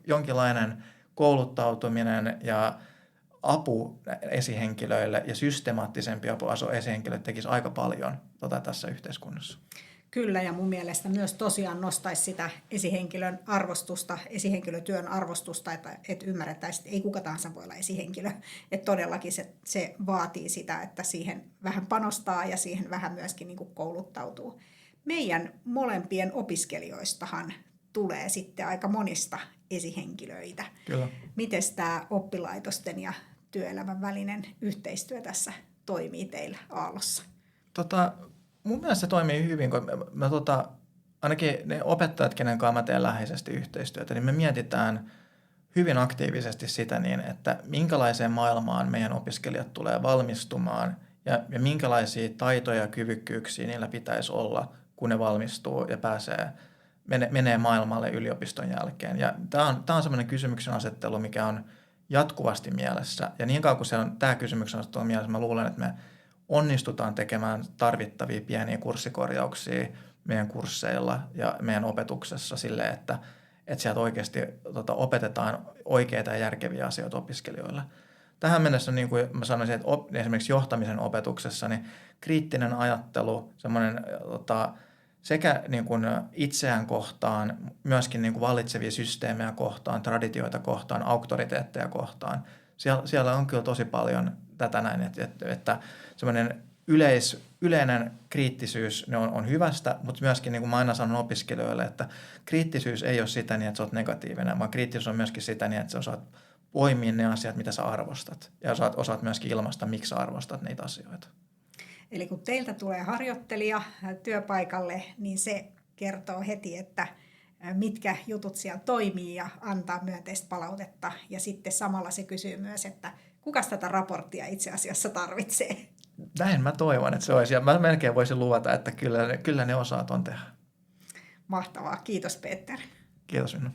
jonkinlainen kouluttautuminen ja apu esihenkilöille ja systemaattisempi apu esihenkilöille tekisi aika paljon tässä yhteiskunnassa. Kyllä, ja mun mielestä myös tosiaan nostaisi sitä esihenkilön arvostusta, esihenkilötyön arvostusta, että ymmärrettäisiin, että ei kuka tahansa voi olla esihenkilö. Että todellakin se vaatii sitä, että siihen vähän panostaa ja siihen vähän myöskin niin kuin kouluttautuu. Meidän molempien opiskelijoistahan tulee sitten aika monista esihenkilöitä. Kyllä. Miten tämä oppilaitosten ja työelämän välinen yhteistyö tässä toimii teillä Aallossa? Mun mielestä se toimii hyvin, kun ainakin ne opettajat, kenen kanssa mä teen läheisesti yhteistyötä, niin me mietitään hyvin aktiivisesti sitä niin, että minkälaiseen maailmaan meidän opiskelijat tulee valmistumaan ja minkälaisia taitoja ja kyvykkyyksiä niillä pitäisi olla, kun ne valmistuu ja menee maailmalle yliopiston jälkeen. Ja tämä on sellainen kysymyksen asettelu, mikä on jatkuvasti mielessä. Ja niin kauan kuin se on tämä kysymyksen asettelu mielessä, mä luulen, että me onnistutaan tekemään tarvittavia pieniä kurssikorjauksia meidän kursseilla ja meidän opetuksessa silleen, että sieltä oikeasti opetetaan oikeita ja järkeviä asioita opiskelijoille. Tähän mennessä, niin kuin mä sanoisin, että esimerkiksi johtamisen opetuksessa, niin kriittinen ajattelu, semmoinen sekä niin kuin itseään kohtaan, myöskin niin kuin vallitsevia systeemejä kohtaan, traditioita kohtaan, auktoriteetteja kohtaan. Siellä on kyllä tosi paljon tätä näin, että semmoinen yleinen kriittisyys ne on hyvästä, mutta myöskin niin kuin mä aina sanon opiskelijoille, että kriittisyys ei ole sitä niin, että sä oot negatiivinen, vaan kriittisyys on myöskin sitä niin, että sä osaat poimia ne asiat, mitä sä arvostat. Ja osaat myöskin ilmaista, miksi sä arvostat niitä asioita. Eli kun teiltä tulee harjoittelija työpaikalle, niin se kertoo heti, että mitkä jutut siellä toimii ja antaa myönteistä palautetta. Ja sitten samalla se kysyy myös, että kuka tätä raporttia itse asiassa tarvitsee. Näin mä toivon, että se olisi. Ja mä melkein voisin luvata, että kyllä ne osaa ton tehdä. Mahtavaa. Kiitos, Peter. Kiitos, Minna.